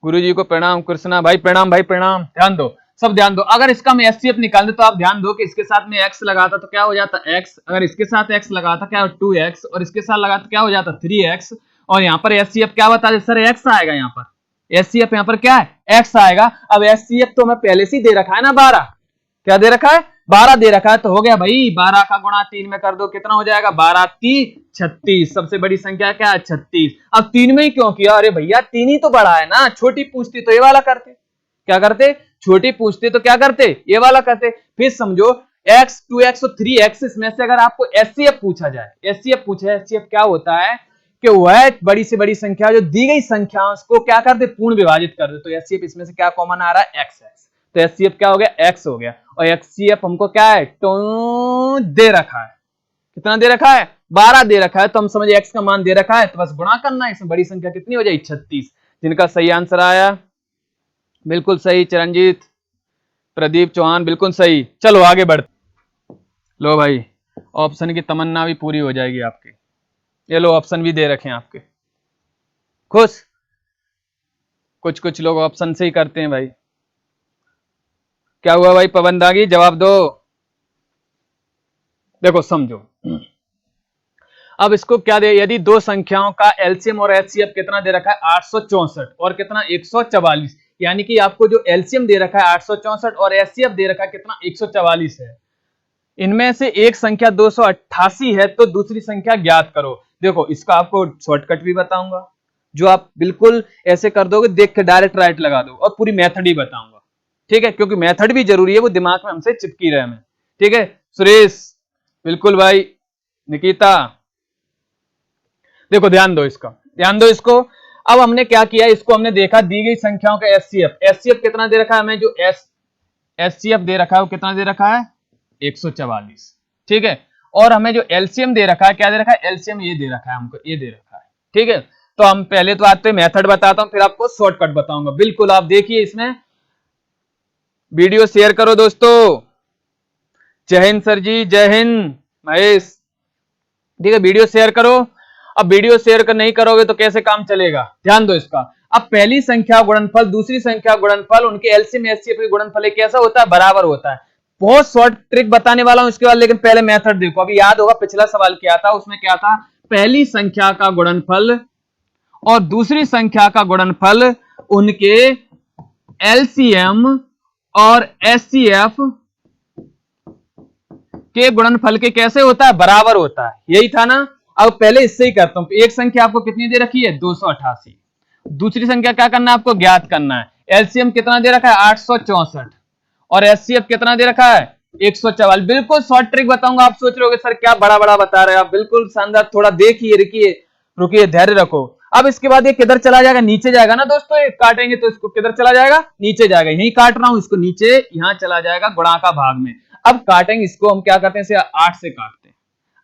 गुरुजी को प्रणाम, कृष्णा भाई प्रणाम, भाई प्रणाम, ध्यान दो सब ध्यान दो। अगर इसका मैं एचसीएफ निकाल दे तो आप ध्यान दो कि इसके साथ में x लगाता तो क्या हो जाता x, अगर इसके साथ x लगाता क्या 2x, और इसके साथ लगाता क्या हो जाता 3x, और यहाँ पर एचसीएफ क्या बता दे सर x आएगा, यहाँ पर एचसीएफ यहाँ पर क्या है x आएगा। अब एचसीएफ तो हमें पहले से ही दे रखा है ना 12, क्या दे रखा है 12 दे रखा है तो हो गया भाई, 12 का गुणा 3 में कर दो, कितना हो जाएगा, 12 3 36। सबसे बड़ी संख्या क्या है, 36। अब 3 में ही क्यों किया, अरे भैया 3 ही तो बड़ा है ना, छोटी पूछती तो ये वाला करते, क्या करते, छोटी पूछते तो क्या करते, ये वाला करते। फिर समझो x 2x और 3x, इसमें से अगर आपको एचसीएफ पूछा जाए, एचसीएफ पूछे, एचसीएफ क्या होता है कि वह बड़ी से बड़ी संख्या जो दी गई संख्या उसको क्या कर दे, पूर्ण विभाजित कर दे। तो एचसीएफ इसमें से क्या कॉमन आ रहा है, x, तो एचसीएफ क्या हो गया, x हो गया। और एचसीएफ हमको क्या है, दे रखा है, कितना दे रखा है, 12 दे रखा है, तो हम समझे x का मान दे रखा है तो बस गुणा करना है, इसमें बड़ी संख्या कितनी हो जाएगी, 36। जिनका सही आंसर आया, बिल्कुल सही, चरणजीत, प्रदीप चौहान, बिल्कुल सही। चलो आगे बढ़, लो भाई ऑप्शन की तमन्ना भी पूरी हो जाएगी आपकी, ये लो ऑप्शन भी दे रखे हैं आपके, खुश, कुछ कुछ लोग ऑप्शन से ही करते हैं भाई। क्या हुआ भाई, पवन दागी जवाब दो, देखो समझो, अब इसको क्या दे, यदि दो संख्याओं का एलसीएम और एचसीएफ कितना दे रखा है, 864 और कितना 144, यानी कि आपको जो एलसीएम दे रखा है 864 और एचसीएफ दे रखा है कितना 144 है, इनमें से एक संख्या 288 है तो दूसरी संख्या ज्ञात करो। देखो इसका आपको शॉर्टकट भी बताऊंगा, जो आप बिल्कुल ऐसे कर दोगे, देख के डायरेक्ट राइट लगा दो, और पूरी मेथड ही बताऊंगा, ठीक है, क्योंकि मेथड भी जरूरी है, वो दिमाग में हमसे चिपकी रहे हमें, ठीक है। सुरेश बिल्कुल भाई, निकिता देखो ध्यान दो इसका, ध्यान दो इसको। अब हमने क्या किया, इसको हमने देखा दी गई संख्याओं का एचसीएफ, एचसीएफ कितना दे रखा है हमें, जो एचसीएफ दे रखा है वो कितना दे रखा है, 144, ठीक है। और हमें जो एलसीएम दे रखा है, क्या दे रखा है, एलसीएम ये दे रखा है हमको, ये दे रखा है, ठीक है। तो हम पहले तो आते मेथड बताता हूं, फिर आपको शॉर्टकट बताऊंगा, बिल्कुल आप देखिए इसमें, वीडियो शेयर करो दोस्तों। जय हिंद सर जी, जय हिंद महेश, ठीक है, वीडियो शेयर करो। अब वीडियो शेयर कर नहीं करोगे तो कैसे काम चलेगा, ध्यान दो इसका। अब पहली संख्या गुणनफल दूसरी संख्या गुणनफल, उनके एलसीएम एचसीएफ के गुणनफल कैसा होता है, बराबर होता है। बहुत शॉर्ट ट्रिक बताने वाला हूं इसके बाद, लेकिन पहले मेथड देखो। अभी याद होगा पिछला सवाल क्या था, उसमें क्या था, पहली संख्या का गुणनफल और दूसरी संख्या का गुणनफल उनके एलसीएम और एचसीएफ के गुणनफल के कैसे होता है, बराबर होता है, यही था ना। अब पहले इससे ही करता हूं, एक संख्या आपको कितनी दे रखी है, 288, दूसरी संख्या क्या करना है, आपको ज्ञात करना है। एलसीएम कितना दे रखा है, 864, और एचसीएफ कितना दे रखा है, 144। बिल्कुल शॉर्ट ट्रिक बताऊंगा, आप सोच रहे होगे सर क्या बड़ा बड़ा बता रहे हैं आप, बिल्कुल शानदार, थोड़ा देखिए, रुकिए रुकिए, धैर्य रखो। अब इसके बाद ये किधर चला जाएगा, नीचे जाएगा ना दोस्तों, ये काटेंगे तो इसको किधर चला जाएगा, नीचे जाएगा, यही काट रहा हूं इसको, नीचे यहां चला जाएगा गुणा का भाग में। अब काटेंगे इसको, हम क्या करते हैं, इसे 8 से काटते हैं,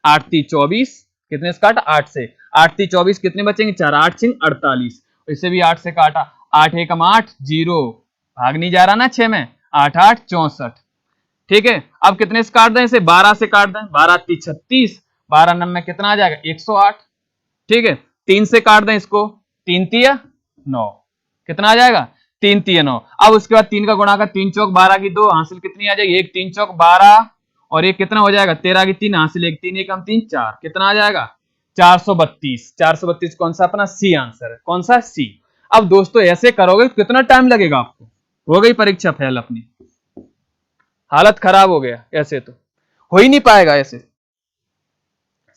8 3 24, कितने से काटा, 8 से, 8 3 24, कितने बचेंगे, 4 8 6 48, इसे भी 8 से काटा, 8 1 8 0, भाग नहीं जा रहा ना 6 में, 8 8 64, ठीक है। अब कितने से काट दें, इसे 12 से काट दें, 12 3 36, 12 9 में कितना आ जाएगा, 108, ठीक है। 3 से काट दें इसको, 3 3 9, कितना आ जाएगा, 3 3 9। अब उसके बाद 3 का गुणा कर, 3 चौक 12 की 2, हासिल कितनी आ जाएगी, 1 3 चौक 12, और ये कितना हो जाएगा, 13 की 3, हासिल 1 3 1 3 4, कितना आ जाएगा, 432। 432 कौन सा अपना सी आंसर है, कौन सा, सी। अब दोस्तों ऐसे करोगे कितना टाइम लगेगा आपको, हो गई परीक्षा फेल अपनी, हालत खराब हो गया, ऐसे तो हो ही नहीं पाएगा, ऐसे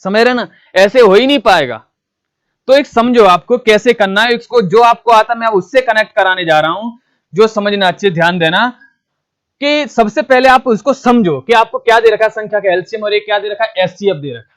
समझ रहे ना, ऐसे हो ही नहीं पाएगा। तो एक समझो आपको कैसे करना है इसको, जो आपको आता मैं उससे कनेक्ट कराने जा रहा हूं, जो समझना, अच्छे ध्यान देना कि सबसे पहले आप उसको समझो कि आपको क्या दे रखा है संख्या का एलसीएम, और एक क्या दे रखा है, एचसीएफ दे रखा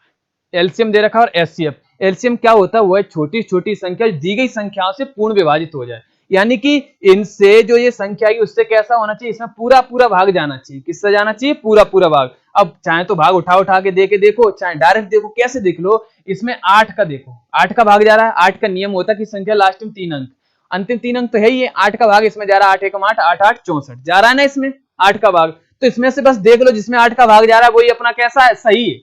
है, एलसीएम दे रखा है और एचसीएफ। एलसीएम क्या होता है, वो है छोटी छोटी संख्या दी गई संख्याओं से पूर्ण विभाजित हो जाए, यानी कि इनसे जो ये संख्या है उससे कैसा होना चाहिए, इसमें पूरा पूरा भाग जाना चाहिए, किससे जाना चाहिए, पूरा पूरा भाग। अब चाहे तो भाग उठा उठा के देके देखो, चाहे डायरेक्ट देखो, कैसे देख लो, इसमें 8 का देखो, 8 का भाग जा रहा है, 8 का नियम होता है कि संख्या लास्ट में 3 अंक, अंतिम 3 अंक तो है ही, 8 का भाग इसमें जा रहा है, 8 1 8 8 8 64 जा रहा है ना इसमें 8 का भाग, तो इसमें से बस देख लो जिसमें 8 का भाग जा रहा है वही अपना कैसा है, सही है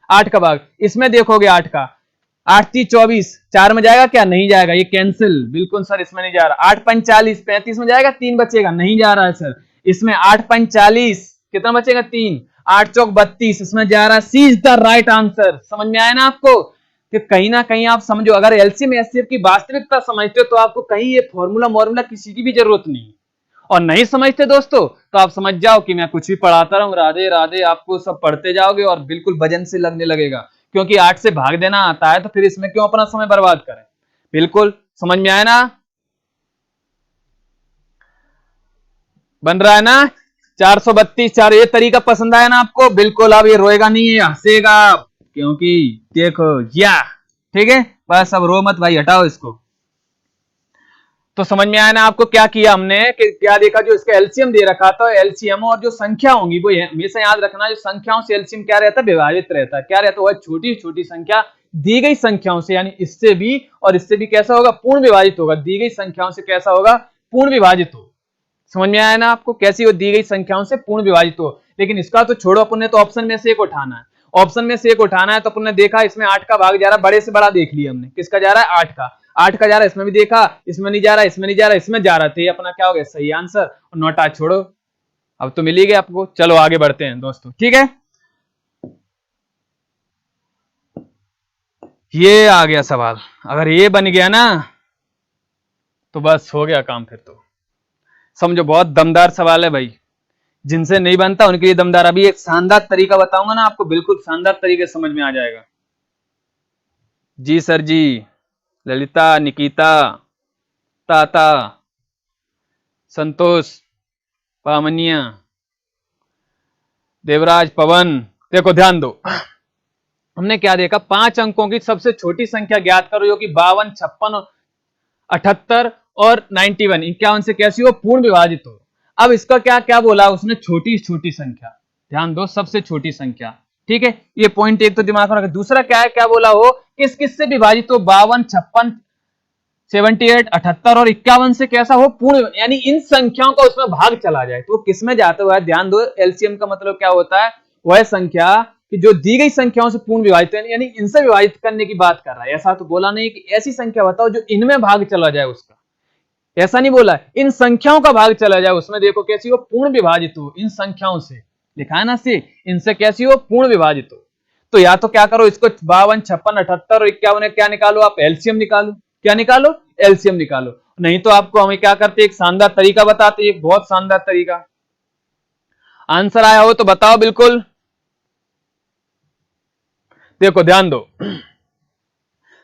8 का भाग। इसमें देखोगे 8 का, 8 3 24, 4 में जाएगा क्या, नहीं जाएगा, ये कैंसिल, बिल्कुल सर इसमें नहीं जा रहा। 8 5 40, 35 में जाएगा, 3 बचेगा, नहीं जा रहा है सर इसमें। 8 5 40, कितना बचेगा, 3, 8 चौक 32, इसमें जा रहा है, सी इज द राइट आंसर। समझ में आया ना आपको, कि कहीं ना कहीं आप समझो, अगर एलसीएम एचसीएफ की वास्तविकता समझते हो तो आपको कहीं ये फॉर्मूला किसी की भी जरूरत नहीं, और नहीं समझते दोस्तों तो आप समझ जाओ कि मैं कुछ भी पढ़ाता रहूं, राधे राधे, आपको सब पढ़ते जाओगे और बिल्कुल वजन से लगने लगेगा। क्योंकि 8 से भाग देना आता है तो फिर इसमें क्यों अपना समय बर्बाद करें। बिल्कुल समझ में आया ना, बन रहा है ना। 432 4, ये तरीका पसंद आया ना आपको। बिल्कुल, अब ये रोएगा नहीं, ये हंसेगा, क्योंकि देखो या ठीक है। बस अब रो मत भाई, हटाओ इसको। तो समझ में आया ना आपको क्या किया हमने, कि क्या देखा, जो इसका एलसीएम दे रखा था, एलसीएम और जो संख्या होंगी वो हमेशा याद रखना, जो संख्याओं से एलसीएम क्या रहता है, विभाजित रहता है। क्या रहता है, वह छोटी छोटी संख्या दी गई संख्याओं से, यानी इससे भी और इससे भी कैसा होगा, पूर्ण विभाजित होगा। दी गई संख्याओं से कैसा होगा, पूर्ण विभाजित हो। समझ में आया ना आपको, कैसी हो, दी गई संख्याओं से पूर्ण विभाजित हो। लेकिन इसका तो छोड़ो, अपन ने तो ऑप्शन में से एक उठाना है। ऑप्शन में से एक उठाना है तो अपन ने देखा इसमें 8 का भाग जा रहा है, बड़े से बड़ा देख लिया हमने, किसका जा रहा है, 8 का। 8 का जा रहा है, इसमें भी देखा, इसमें नहीं जा रहा, इसमें नहीं जा रहा, इसमें जा रहा था, ये अपना क्या हो गया, सही आंसर। और नोटा छोड़ो, अब तो मिल ही गया आपको। चलो आगे बढ़ते हैं दोस्तों, ठीक है। ये आ गया सवाल, अगर ये बन गया ना तो बस हो गया काम। फिर तो समझो बहुत दमदार सवाल है भाई, जिनसे नहीं बनता उनके लिए दमदार। अभी एक शानदार तरीका बताऊंगा ना आपको, बिल्कुल शानदार तरीके समझ में आ जाएगा। जी सर जी, ललिता, निकिता, ताता, संतोष, पामनिया, देवराज, पवन, देखो ध्यान दो। हमने क्या देखा, 5 अंकों की सबसे छोटी संख्या ज्ञात करो, जो कि 52, 56, 78 और 91, 51 से कैसी हो, पूर्ण विभाजित हो। अब इसका क्या क्या बोला उसने, छोटी छोटी संख्या। ध्यान दो, सबसे छोटी संख्या, ठीक है। ये पॉइंट एक तो दिमाग में रखो। दूसरा क्या है, क्या बोला हो, किस किस से विभाजित हो, 52, 56, 78, 78 और 51 से कैसा हो, पूर्ण, यानी इन संख्याओं का उसमें भाग चला जाए तो किस में जाता हुआ है। ध्यान दो, एलसीएम का मतलब क्या होता है, वह संख्या कि जो दी गई संख्याओं से पूर्ण विभाजित, यानी इनसे विभाजित करने की बात कर रहा है। ऐसा तो बोला नहीं कि ऐसी संख्या बताओ जो इनमें भाग चला जाए उसका, ऐसा नहीं बोला, इन संख्याओं का भाग चला जाए उसमें। देखो कैसी हो, पूर्ण विभाजित हो, इन संख्याओं से लिखा है ना, से इनसे कैसी हो, पूर्ण विभाजित हो। तो या तो क्या करो, इसको 52, 56, 78 और 51 क्या निकालो, आप एलसीएम निकालो। क्या निकालो, एलसीएम निकालो। नहीं तो आपको हमें क्या करते, एक शानदार तरीका बताते, एक बहुत शानदार तरीका। आंसर आया हो तो बताओ बिल्कुल। देखो ध्यान दो,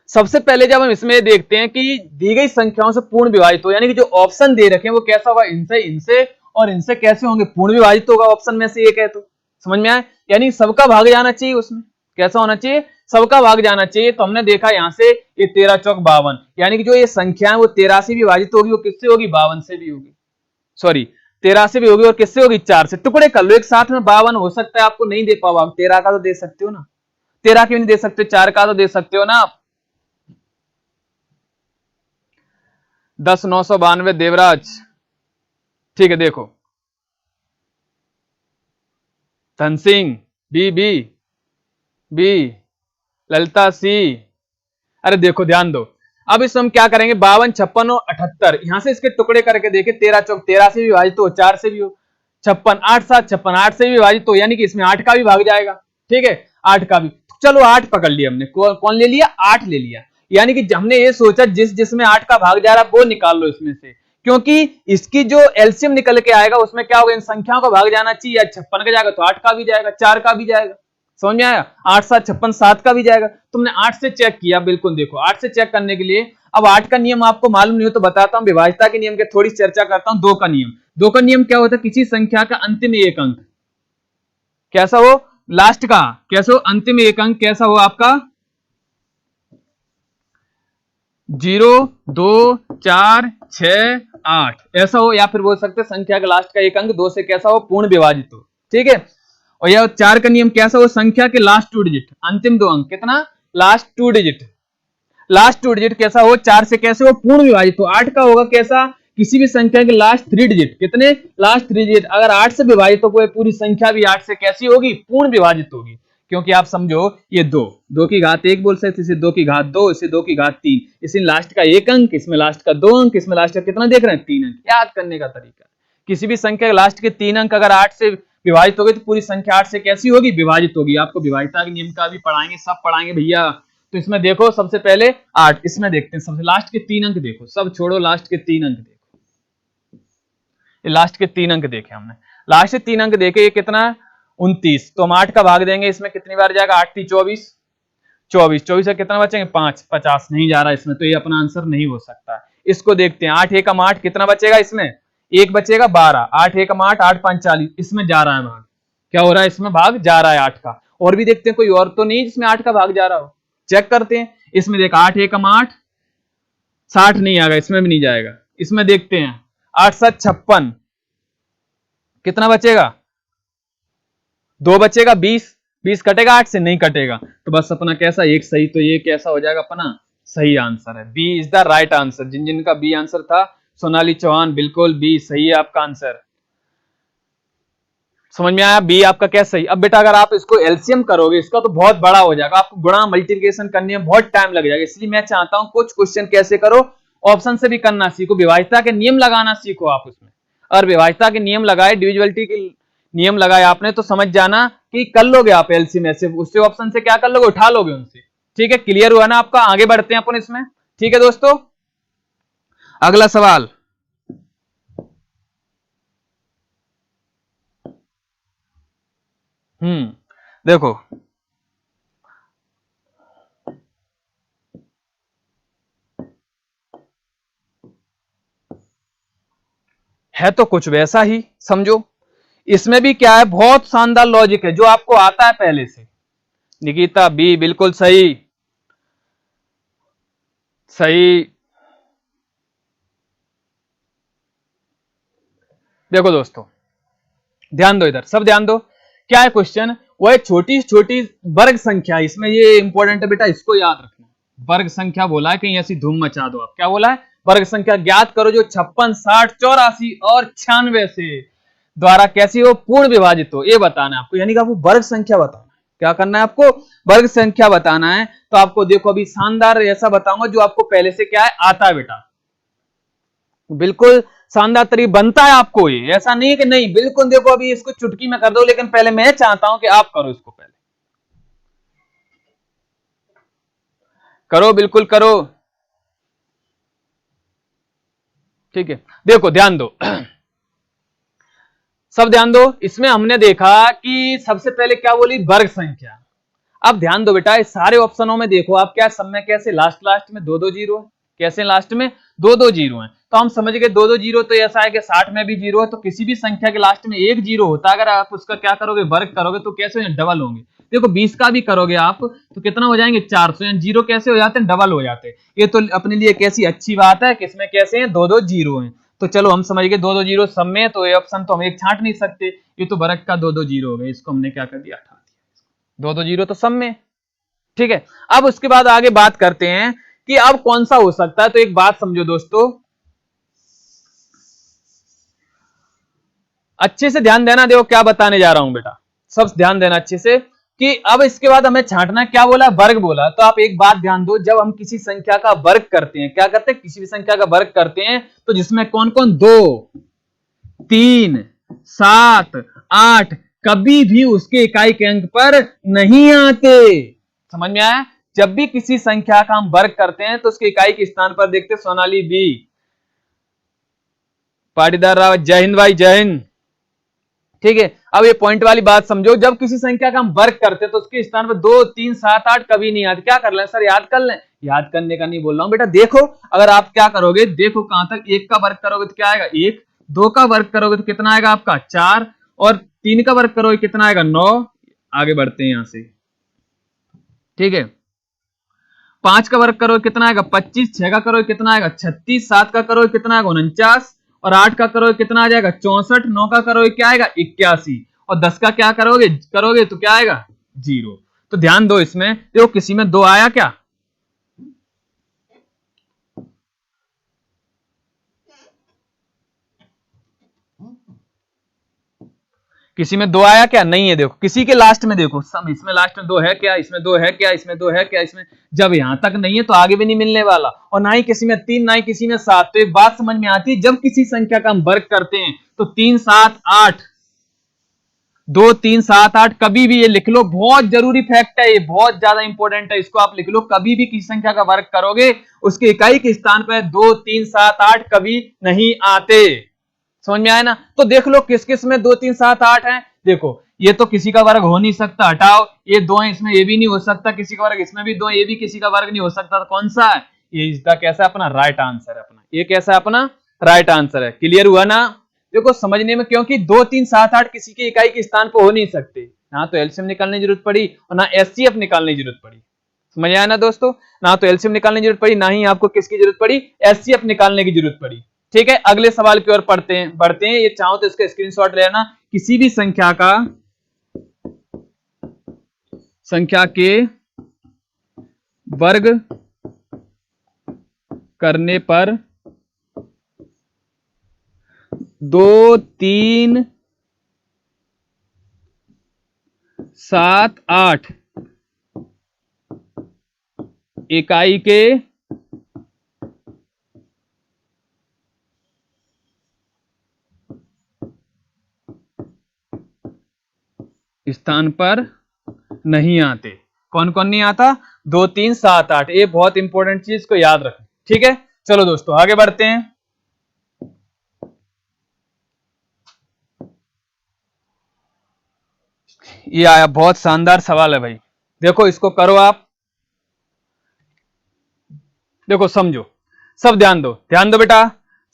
सबसे पहले जब हम इसमें देखते हैं कि दी गई संख्याओं से पूर्ण विभाजित हो, यानी कि जो ऑप्शन दे रखे हैं वो कैसा होगा, इनसे, इनसे और इनसे कैसे होंगे, पूर्ण विभाजित होगा। ऑप्शन में से एक है तो समझ में आए, यानी सबका भाग जाना चाहिए उसमें। कैसा होना चाहिए, सबका भाग जाना चाहिए। तो हमने देखा यहां से ये 13 चौक 52, यानी कि जो ये संख्या है वो 13 से भी विभाजित होगी, वो किससे होगी, 52 से भी होगी, सॉरी 13 से भी होगी, और किससे होगी, 4 से। टुकड़े कर लो एक साथ में, 52 हो सकता है आपको नहीं दे पाओ, 13 का तो दे सकते हो ना, 13 क्यों नहीं दे सकते, 4 का तो दे सकते हो ना आप। 10 992 देवराज, ठीक है। देखो Dhan Singh, B B B, Lalita C. अरे देखो ध्यान दो, अब इसमें हम क्या करेंगे, 52, 56 और 78, यहां से इसके टुकड़े करके देखे, 13 चौक 13 से भी विभाजित हो, 4 से भी हो, 56, 8 7 56, 8 से भी विभाजित हो, यानी कि इसमें 8 का भी भाग जाएगा, ठीक है, 8 का भी। चलो 8 पकड़ लिया हमने, कौन ले लिया, 8 ले लिया। यानी कि हमने ये सोचा जिस जिसमें 8 का भाग जा रहा है वो निकाल लो इसमें से, क्योंकि इसकी जो एलसीएम निकल के आएगा उसमें क्या होगा, इन संख्याओं का भाग जाना चाहिए। 56 का जाएगा तो 8 का भी जाएगा, 4 का भी जाएगा। समझ में आया, 8 7 56, 7 का भी जाएगा। तुमने 8 से चेक किया, बिल्कुल देखो 8 से चेक करने के लिए, अब 8 का नियम आपको मालूम नहीं हो तो बताता हूं, विभाज्यता के नियम के थोड़ी चर्चा करता हूं। 2 का नियम, 2 का नियम क्या होता है, किसी संख्या का अंतिम एक अंक कैसा हो, लास्ट का कैसा हो, अंतिम एक अंक कैसा हो आपका, 0 2 4 6 8 ऐसा हो, या फिर बोल सकते संख्या का लास्ट का एक अंक 2 से कैसा हो, पूर्ण विभाजित हो, ठीक है। और यह 4 का नियम कैसा हो, संख्या के लास्ट 2 डिजिट, अंतिम 2 अंक कितना, लास्ट 2 डिजिट, लास्ट 2 डिजिट कैसा हो, 4 से कैसे हो, पूर्ण विभाजित हो। 8 का होगा कैसा, किसी भी संख्या के लास्ट 3 डिजिट, कितने, लास्ट 3 डिजिट अगर 8 से विभाजित हो, पूरी संख्या भी 8 से कैसी होगी, पूर्ण विभाजित होगी। क्योंकि आप समझो ये 2 की घात 1 बोल सकते, इसे 2 की घात 2, इसे 2 की घात 3, इसमें लास्ट का एक अंक, इसमें लास्ट का 2 अंक, इसमें लास्ट का कितना देख रहे हैं, 3 अंक। याद करने का तरीका, किसी भी संख्या के लास्ट के 3 अंक अगर 8 से विभाजित हो गए तो पूरी संख्या 8 से कैसी होगी, विभाजित होगी। आपको विभाज्यता के नियम का भी पढ़ाएंगे, सब पढ़ाएंगे भैया। तो इसमें देखो सबसे पहले 8, इसमें देखते हैं सबसे लास्ट के 3 अंक देखो, सब छोड़ो, लास्ट के 3 अंक देखो, लास्ट के 3 अंक देखे हमने, लास्ट के 3 अंक देखे, ये कितना है 29, तो हम 8 का भाग देंगे, इसमें कितनी बार जाएगा, 8 3 24, 24 से कितना बचेंगे 5, 50 नहीं जा रहा इसमें, तो ये अपना आंसर नहीं हो सकता। इसको देखते हैं, 8 एकम 8 कितना बचेगा इसमें, एक बचेगा 12, 8 एकम 8, 8 5 40, इसमें जा रहा है भाग, क्या हो रहा है इसमें भाग जा रहा है 8 का। और भी देखते हैं कोई और तो नहीं जिसमें 8 का भाग जा रहा हो, चेक करते हैं। इसमें देख 8 एकम 8, 60 नहीं आएगा, इसमें भी नहीं जाएगा। इसमें देखते हैं 8 7 56, कितना बचेगा, 2 बचेगा 20, 20 कटेगा 8 से, नहीं कटेगा, तो बस अपना कैसा एक सही, तो ये कैसा हो जाएगा अपना सही आंसर है, B is the right answer. जिन जिनका बी आंसर था, सोनाली चौहान बिल्कुल बी सही है आपका आंसर। समझ में आया, बी आपका क्या सही। अब बेटा अगर आप इसको एलसीएम करोगे इसका तो बहुत बड़ा हो जाएगा, आपको गुणा मल्टीप्लिकेशन करने में बहुत टाइम लग जाएगा, इसलिए मैं चाहता हूं कुछ क्वेश्चन कैसे करो, ऑप्शन से भी करना सीखो, विभाज्यता के नियम लगाना सीखो आप उसमें। और विभाज्यता के नियम लगाए, डिविजिबिलिटी के नियम लगाए आपने, तो समझ जाना कि कर लोगे आप एलसीएम ऐसे, उससे ऑप्शन से क्या कर लोगे, उठा लोगे उनसे। ठीक है, क्लियर हुआ ना आपका, आगे बढ़ते हैं अपन इसमें। ठीक है दोस्तों, अगला सवाल, देखो है तो कुछ वैसा ही, समझो इसमें भी क्या है, बहुत शानदार लॉजिक है जो आपको आता है पहले से। निकिता बी बिल्कुल सही, सही। देखो दोस्तों ध्यान दो, इधर सब ध्यान दो, क्या है क्वेश्चन, वो है छोटी छोटी वर्ग संख्या, इसमें ये इंपॉर्टेंट है बेटा, इसको याद रखना। वर्ग संख्या बोला है, कहीं ऐसी धूम मचा दो आप, क्या बोला है, वर्ग संख्या ज्ञात करो जो 56, 60, 84 और 96 से द्वारा कैसी हो, पूर्ण विभाजित हो, ये बताना है आपको, यानी कि आपको वर्ग संख्या बताना है। क्या करना है आपको, वर्ग संख्या बताना है। तो आपको देखो अभी शानदार ऐसा बताऊंगा जो आपको पहले से क्या है आता है बेटा, बिल्कुल शानदार तरीके बनता है आपको ये, ऐसा नहीं है कि नहीं, बिल्कुल देखो अभी इसको चुटकी में कर दो, लेकिन पहले मैं चाहता हूं कि आप करो इसको, पहले करो, बिल्कुल करो। ठीक है, देखो ध्यान दो, सब ध्यान दो, इसमें हमने देखा कि सबसे पहले क्या बोली, वर्ग संख्या। अब ध्यान दो बेटा, इस सारे ऑप्शनों में देखो आप क्या सब में कैसे लास्ट लास्ट में 2 2 जीरो है, कैसे लास्ट में 2 2 जीरो है, तो हम समझ गए 2 2 जीरो, तो ऐसा है कि 60 में भी जीरो है, तो किसी भी संख्या के लास्ट में एक जीरो होता है, अगर आप उसका क्या करोगे, वर्ग करोगे तो कैसे डबल होंगे। देखो 20 का भी करोगे आप तो कितना हो जाएंगे 400, जीरो कैसे हो जाते हैं, डबल हो जाते हैं। ये तो अपने लिए कैसी अच्छी बात है, किसमें कैसे हैं, 2 2 जीरो है, तो चलो हम समझ गए 2 2 जीरो सब में, तो ये ऑप्शन तो हम एक छांट नहीं सकते, ये तो वर्ग का 2 2 जीरो हो गए, इसको हमने क्या कर दिया, हटा दिया, 2 2 जीरो तो सब में। ठीक है, अब उसके बाद आगे बात करते हैं कि अब कौन सा हो सकता है। तो एक बात समझो दोस्तों, अच्छे से ध्यान देना, देखो क्या बताने जा रहा हूं बेटा, सब ध्यान देना अच्छे से, कि अब इसके बाद हमें छांटना, क्या बोला, वर्ग बोला। तो आप एक बात ध्यान दो, जब हम किसी संख्या का वर्ग करते हैं, क्या करते हैं, किसी भी संख्या का वर्ग करते हैं, तो जिसमें कौन कौन, 2 3 7 8 कभी भी उसके इकाई के अंक पर नहीं आते। समझ में आया, जब भी किसी संख्या का हम वर्ग करते हैं तो उसके इकाई के स्थान पर देखते, सोनाली बी, पाटीदार रावत, जय हिंद भाई, जय हिंद। ठीक है, अब ये पॉइंट वाली बात समझो, जब किसी संख्या का हम वर्ग करते हैं तो उसके स्थान पर 2 3 7 8 कभी नहीं आते। क्या कर लें सर, याद कर लें, याद करने का नहीं बोल रहा हूं बेटा, देखो अगर आप क्या करोगे, देखो कहां तक, 1 का वर्ग करोगे तो क्या आएगा 1, 2 का वर्ग करोगे तो कितना आएगा आपका 4, और 3 का वर्ग करोगे कितना आएगा 9। आगे बढ़ते हैं यहां से, ठीक है, 5 का वर्ग करोगे कितना आएगा 25, 6 का करोगे कितना आएगा 36, 7 का करोगे कितना आएगा 49, और 8 का करोगे कितना आ जाएगा 64, 9 का करोगे क्या आएगा 81, और 10 का क्या करोगे तो क्या आएगा 0। तो ध्यान दो इसमें, देखो किसी में 2 आया क्या, किसी में 2 आया क्या, नहीं है। देखो किसी के लास्ट में देखो, सब इसमें लास्ट में 2 है क्या, इसमें 2 है क्या, इसमें 2 है क्या, इसमें जब यहां तक नहीं है तो आगे भी नहीं मिलने वाला, और ना ही किसी में 3, ना ही किसी में 7। तो एक बात समझ में आती है, जब किसी संख्या का हम वर्ग करते हैं तो 3 7 8, 2 3 7 8 कभी भी, ये लिख लो, बहुत जरूरी फैक्ट है, ये बहुत ज्यादा इंपॉर्टेंट है, इसको आप लिख लो, कभी भी किसी संख्या का वर्ग करोगे उसके इकाई के स्थान पर 2 3 7 8 कभी नहीं आते। समझ में आया ना। तो देख लो किस किस में 2 3 7 8 है। देखो ये तो किसी का वर्ग हो नहीं सकता, हटाओ, ये 2 है इसमें, ये भी नहीं हो सकता किसी का वर्ग, इसमें भी 2 है, ये भी किसी का वर्ग नहीं हो सकता। तो कौन सा है ये? इसका कैसा अपना राइट आंसर है अपना, ये कैसा है अपना राइट आंसर है। क्लियर हुआ ना। देखो समझने में, क्योंकि 2 3 7 8 किसी की इकाई के स्थान पर हो नहीं सकते, ना तो एलसीएम निकालने की जरूरत पड़ी और ना एचसीएफ निकालने की जरूरत पड़ी। समझ आया ना दोस्तों, ना तो एलसीएम निकालने की जरूरत पड़ी, ना ही आपको किसकी जरूरत पड़ी, एचसीएफ निकालने की जरूरत पड़ी। ठीक है, अगले सवाल की ओर बढ़ते हैं। ये चाहो तो इसका स्क्रीनशॉट लेना। किसी भी संख्या के वर्ग करने पर 2 3 7 8 इकाई के स्थान पर नहीं आते। कौन कौन नहीं आता? 2 3 7 8। ये बहुत इंपॉर्टेंट चीज को याद रखें। ठीक है, चलो दोस्तों आगे बढ़ते हैं। ये आया, बहुत शानदार सवाल है भाई। देखो इसको करो आप, देखो समझो, सब ध्यान दो बेटा,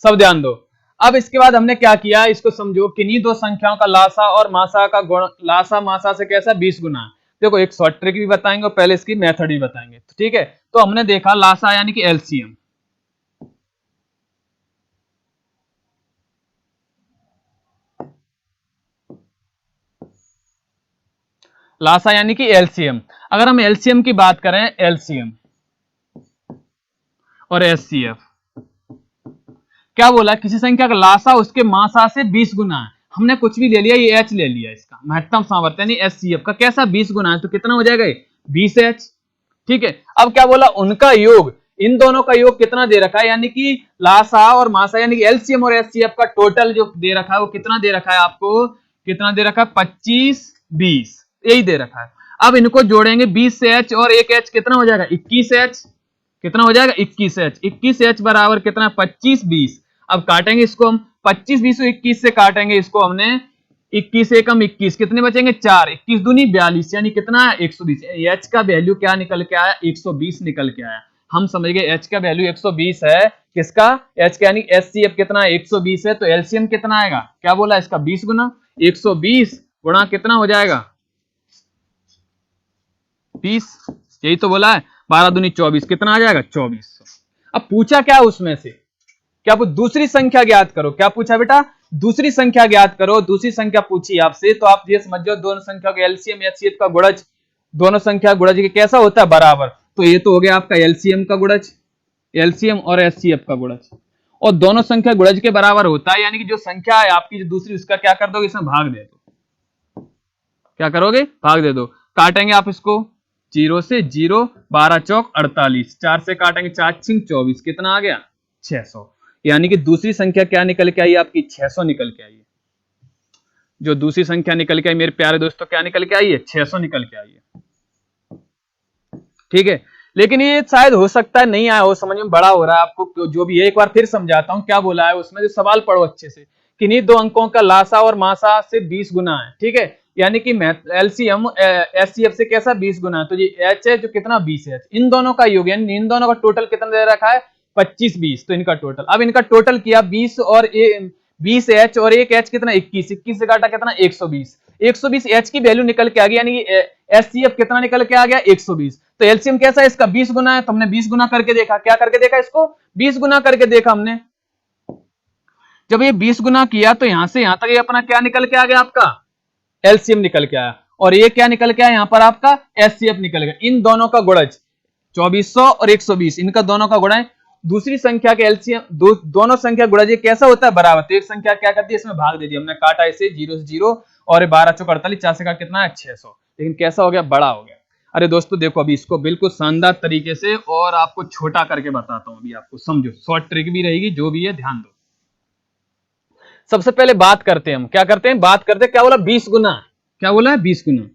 सब ध्यान दो। अब इसके बाद हमने क्या किया, इसको समझो। किन्हीं दो संख्याओं का लासा और मासा का गुण, लासा मासा से कैसा 20 गुना है। देखो एक शॉर्ट ट्रिक भी बताएंगे और पहले इसकी मेथड भी बताएंगे। तो ठीक है, तो हमने देखा लासा यानी कि एलसीएम, लासा यानी कि एलसीएम। अगर हम एलसीएम की बात करें, एलसीएम और एचसीएफ, क्या बोला, किसी संख्या का लासा उसके मासा से 20 गुना है। हमने कुछ भी ले लिया, ये एच ले लिया, इसका महत्तम सामर्थ्य यानी एचसीएफ का कैसा 20 गुना है, तो कितना हो जाएगा 20H। ठीक है, अब क्या बोला, उनका योग, इन दोनों का योग कितना दे रखा है, यानी कि लासा और मासा यानी कि एलसीएम और एचसीएफ का टोटल जो दे रखा है वो कितना दे रखा है आपको, कितना दे रखा है 25 20, यही दे रखा है। अब इनको जोड़ेंगे 20 से H और एक H कितना हो जाएगा 21H, कितना हो जाएगा 21H। 21H बराबर कितना 25 20। अब काटेंगे इसको हम, 25 20 और 21 से काटेंगे इसको हमने, 21 एकम 21, कितने बचेंगे 4, 21 दूनी 42 यानी कितना है 120। H का वैल्यू क्या निकल के आया, 120 निकल के आया। हम समझ गए H का वैल्यू 120 है, किसका, H का यानी एचसीएफ कितना है 120 है। तो एलसीएम कितना आएगा, क्या बोला इसका 20 गुना, 120 गुणा कितना हो जाएगा 20, यही तो बोला है, 12 दूनी 24, कितना आ जाएगा 2400। अब पूछा क्या उसमें से, क्या दूसरी संख्या ज्ञात करो। क्या पूछा बेटा, दूसरी संख्या ज्ञात करो। दूसरी संख्या पूछी आपसे, तो आप ये समझ जाओ दोनों संख्या का एलसीएम एचसीएफ का गुणज, दोनों संख्या गुणज के कैसा होता है, बराबर। तो ये तो हो गया आपका एलसीएम का गुणज, एलसीएम और एचसीएफ का गुणज, और दोनों संख्या गुणज के बराबर होता है, यानी कि जो संख्या है आपकी जो दूसरी, उसका क्या कर दोगे, इसमें भाग दे दो। क्या करोगे, भाग दे दो। काटेंगे आप इसको, 0 से 0, 12 चौक 48, 4 से काटेंगे 4 छिंग 24, कितना आ गया 600। यानी कि दूसरी संख्या क्या निकल के आई आपकी, 600 निकल के आई है। जो दूसरी संख्या निकल के आई मेरे प्यारे दोस्तों, क्या निकल के आई है, 600 निकल के आई है। ठीक है, लेकिन ये शायद हो सकता है नहीं आया हो समझ में, बड़ा हो रहा है आपको जो भी है। एक बार फिर समझाता हूं क्या बोला है उसमें, जो सवाल पढ़ो अच्छे से। किन्हीं दो अंकों का लासा और मासा से 20 गुना है। ठीक है, यानी कि एलसीएम एचसीएफ से कैसा 20 गुना है, तो ये एच है जो कितना 20 है। इन दोनों का योग यानी इन दोनों का टोटल कितना दे रखा है 25 20, तो इनका टोटल, अब इनका टोटल किया 20 और 20H और एक H कितना 21, 21 से काटा कितना 120, 120 H की वैल्यू निकल के आ गई, यानी कि एचसीएफ कितना निकल के आ गया 120। तो एलसीएम कैसा है इसका 20 गुना है। तो हमने 20 गुना करके देखा, क्या करके देखा, इसको 20 गुना करके देखा हमने। जब ये 20 गुना किया तो यहां से यहां तक ये अपना क्या निकल के आ गया, आपका एलसीएम निकल के आया, और ये क्या निकल के आया यहां पर आपका एचसीएफ निकल गया। इन दोनों का गुणज 2400 और 120, इनका दोनों का गुणा है। दूसरी संख्या के एलसीएम दोनों संख्या गुणज ये कैसा होता है, बराबर। तो एक संख्या क्या करती है, इसमें भाग दे दिया हमने, काटा इसे 0 से 0 और 12 चौक 48, 4 से का कितना है 600, लेकिन कैसा हो गया, बड़ा हो गया। अरे दोस्तों देखो अभी इसको बिल्कुल शानदार तरीके से और आपको छोटा करके बताता हूं, अभी आपको समझो, शॉर्ट ट्रिक भी रहेगी, जो भी है ध्यान दो। सबसे पहले बात करते हैं हम, क्या करते हैं, बात करते हैं, क्या बोला 20 गुना, क्या बोला है 20 गुना।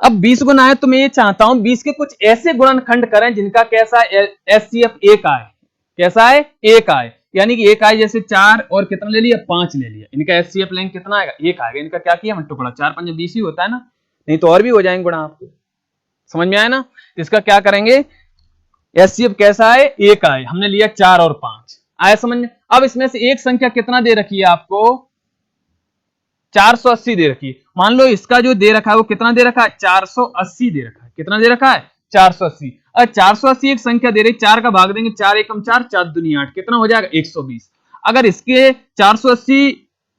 अब 20 गुना है तो मैं ये चाहता हूं 20 के कुछ ऐसे गुणनखंड करें जिनका कैसा एचसीएफ 1 आए, कैसा है 1 आए, यानी कि एक आए जैसे 4 और कितना ले लिया 5 ले लिया, इनका एचसीएफ लेंगे कितना आएगा 1 आएगा। इनका क्या किया हमने टुकड़ा, 4 5 20 ही होता है ना, नहीं तो और भी हो जाएंगे गुणा। आपको समझ में आया ना। तो इसका क्या करेंगे, एचसीएफ कैसा आए 1 आए, हमने लिया 4 और 5 आया समझ में। अब इसमें से एक संख्या कितना दे रखी है आपको 480 दे रखी है। मान लो इसका जो दे रखा है वो कितना दे रखा है 480 दे रखा है। कितना दे रखा है 480। और 480 एक संख्या दे रही, 4 का भाग देंगे 4 एकम 4 4 दूनी 8, कितना हो जाएगा 120। अगर इसके 480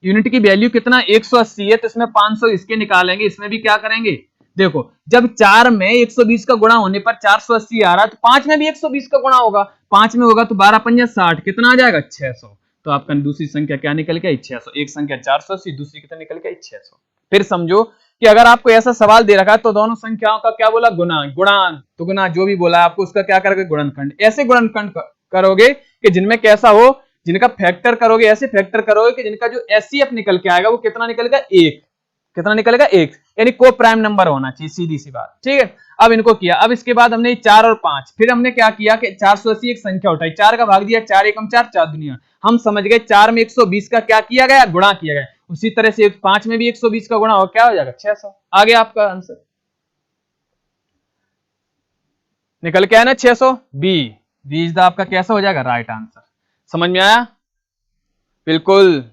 यूनिट की वैल्यू कितना 180 है तो इसमें 500 इसके निकालेंगे, इसमें भी क्या करेंगे देखो, जब 4 में 120 का गुणा होने पर 480 आ रहा है तो 5 में भी 120 का गुणा होगा, 5 में होगा तो 12 पंजा 60, कितना आ जाएगा 600। तो आपका दूसरी संख्या क्या निकल के आई 600। एक संख्या 480, दूसरी कितना निकल के आई 600। फिर समझो कि अगर आपको ऐसा सवाल दे रखा है तो दोनों संख्याओं का क्या बोला गुणा, गुणान तो गुना जो भी बोला आपको उसका क्या करोगे गुणनखंड। ऐसे गुणनखंड करोगे कि जिनमें कैसा हो, जिनका फैक्टर करोगे ऐसे फैक्टर करोगे कि जिनका जो एचसीएफ निकल के आएगा वो कितना निकलेगा 1, कितना निकलेगा 1, यानी को प्राइम नंबर होना चाहिए, सीधी सी बात। ठीक है, अब इनको किया। अब इसके बाद हमने 4 और 5, फिर हमने क्या किया कि 480 एक संख्या उठाई, 4 का भाग दिया 4 एकम 4 4 दुनिया, हम समझ गए 4 में 120 का क्या किया गया गुणा किया गया। उसी तरह से 5 में भी 120 का गुणा हो क्या हो जाएगा 600। आ गया आपका आंसर, निकल के आया ना 600। बी इज द आपका कैसा हो जाएगा राइट आंसर। समझ में आया बिल्कुल।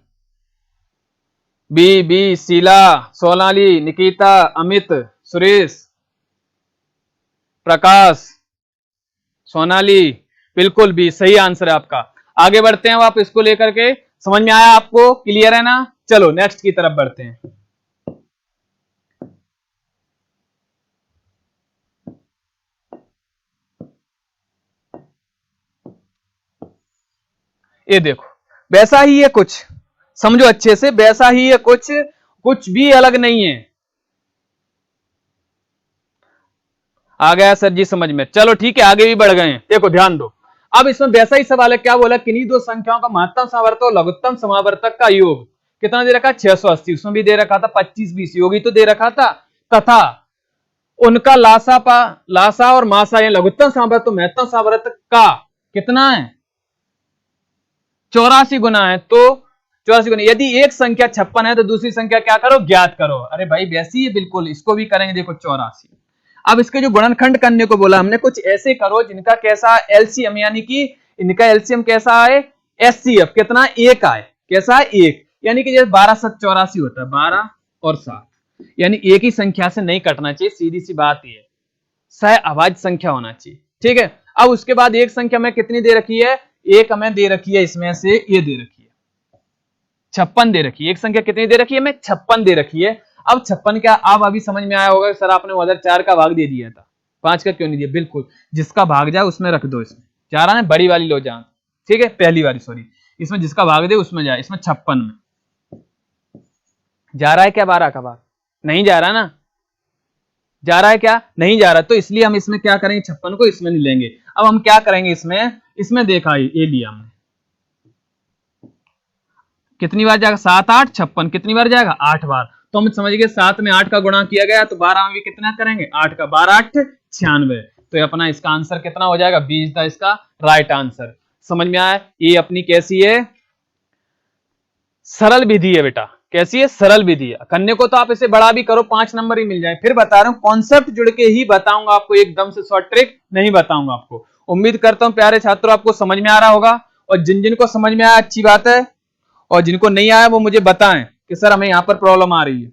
बी शीला, सोनाली, निकिता, अमित, सुरेश, प्रकाश, सोनाली, बिल्कुल बी सही आंसर है आपका। आगे बढ़ते हैं, आप इसको लेकर के समझ में आया आपको, क्लियर है ना। चलो नेक्स्ट की तरफ बढ़ते हैं। ये देखो वैसा ही है कुछ, समझो अच्छे से, वैसा ही है कुछ, कुछ भी अलग नहीं है। आ गया सर जी समझ में। चलो ठीक है आगे भी बढ़ गए हैं। देखो ध्यान दो, अब इसमें वैसा ही सवाल है, क्या बोला किन्हीं दो संख्याओं का महत्तम समावर्तक और लघुत्तम समावर्तक का योग कितना दे रखा 680, उसमें भी दे रखा था 25 20 योगी तो दे रखा था, तथा उनका लासा और मासा या लघुत्तम समावर्तक तो महत्तम समावर्तक का कितना है 84 गुना है। तो 84 गुना, यदि एक संख्या 56 है तो दूसरी संख्या क्या करो ज्ञात करो। अरे भाई वैसी है बिल्कुल, इसको भी करेंगे। देखो 84, अब इसके जो गुणनखंड करने को बोला हमने, कुछ ऐसे करो जिनका कैसा एलसीएम, यानी कि इनका एलसीएम कैसा आए एचसीएफ कितना 1 आए, कैसा है 1, यानी कि जैसे 12 7 84 होता है, 12 और 7, यानी एक ही संख्या से नहीं कटना चाहिए, सीधी सी बात ये है, सह अभाज्य संख्या होना चाहिए। ठीक है, अब उसके बाद एक संख्या में कितनी दे रखी है, एक हमें दे रखी है, इसमें से ये दे रखी है 56 दे रखी है। एक संख्या कितनी दे रखी है, हमें 56 दे रखी है। अब 56 क्या अब अभी समझ में आया होगा सर आपने उधर 4 का भाग दे दिया था, 5 का क्यों नहीं दिया। बिल्कुल, जिसका भाग जाए उसमें रख दो, इसमें 4 आने बड़ी वाली लो जहां, ठीक है पहली वाली सॉरी, इसमें जिसका भाग दे उसमें जाए। इसमें 56 में जा रहा है क्या 12 का भाग, नहीं जा रहा ना, जा रहा है क्या नहीं जा रहा, तो इसलिए हम इसमें क्या करेंगे 56 को इसमें नहीं लेंगे। अब हम क्या करेंगे इसमें देखा ये लिया हमने, कितनी बार जाएगा 7 8 56, कितनी बार जाएगा 8 बार। तो हम समझ गए 7 में 8 का गुणा किया गया तो 12 में भी कितना करेंगे 8 का 12 8 96। तो ये अपना इसका आंसर कितना हो जाएगा 20 था इसका राइट आंसर। समझ में आया, ये अपनी कैसी है सरल विधि है बेटा, कैसी है सरल विधि है। करने को तो आप इसे बड़ा भी करो 5 नंबर ही मिल जाए। फिर बता रहा हूं कॉन्सेप्ट जुड़ के ही बताऊंगा आपको, एकदम से शॉर्ट ट्रिक नहीं बताऊंगा आपको। उम्मीद करता हूं प्यारे छात्रों आपको समझ में आ रहा होगा, और जिन जिन को समझ में आया अच्छी बात है, और जिनको नहीं आया वो मुझे बताएं कि सर हमें यहां पर प्रॉब्लम आ रही है।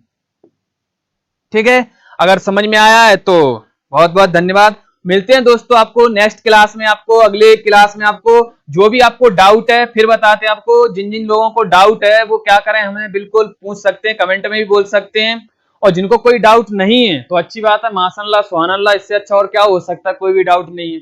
ठीक है, अगर समझ में आया है तो बहुत बहुत धन्यवाद। मिलते हैं दोस्तों आपको नेक्स्ट क्लास में, आपको अगले क्लास में आपको जो भी आपको डाउट है फिर बताते हैं आपको। जिन जिन लोगों को डाउट है वो क्या करें, हमें बिल्कुल पूछ सकते हैं, कमेंट में भी बोल सकते हैं। और जिनको कोई डाउट नहीं है तो अच्छी बात है, माशाअल्लाह सुभान अल्लाह, इससे अच्छा और क्या हो सकता है, कोई भी डाउट नहीं है।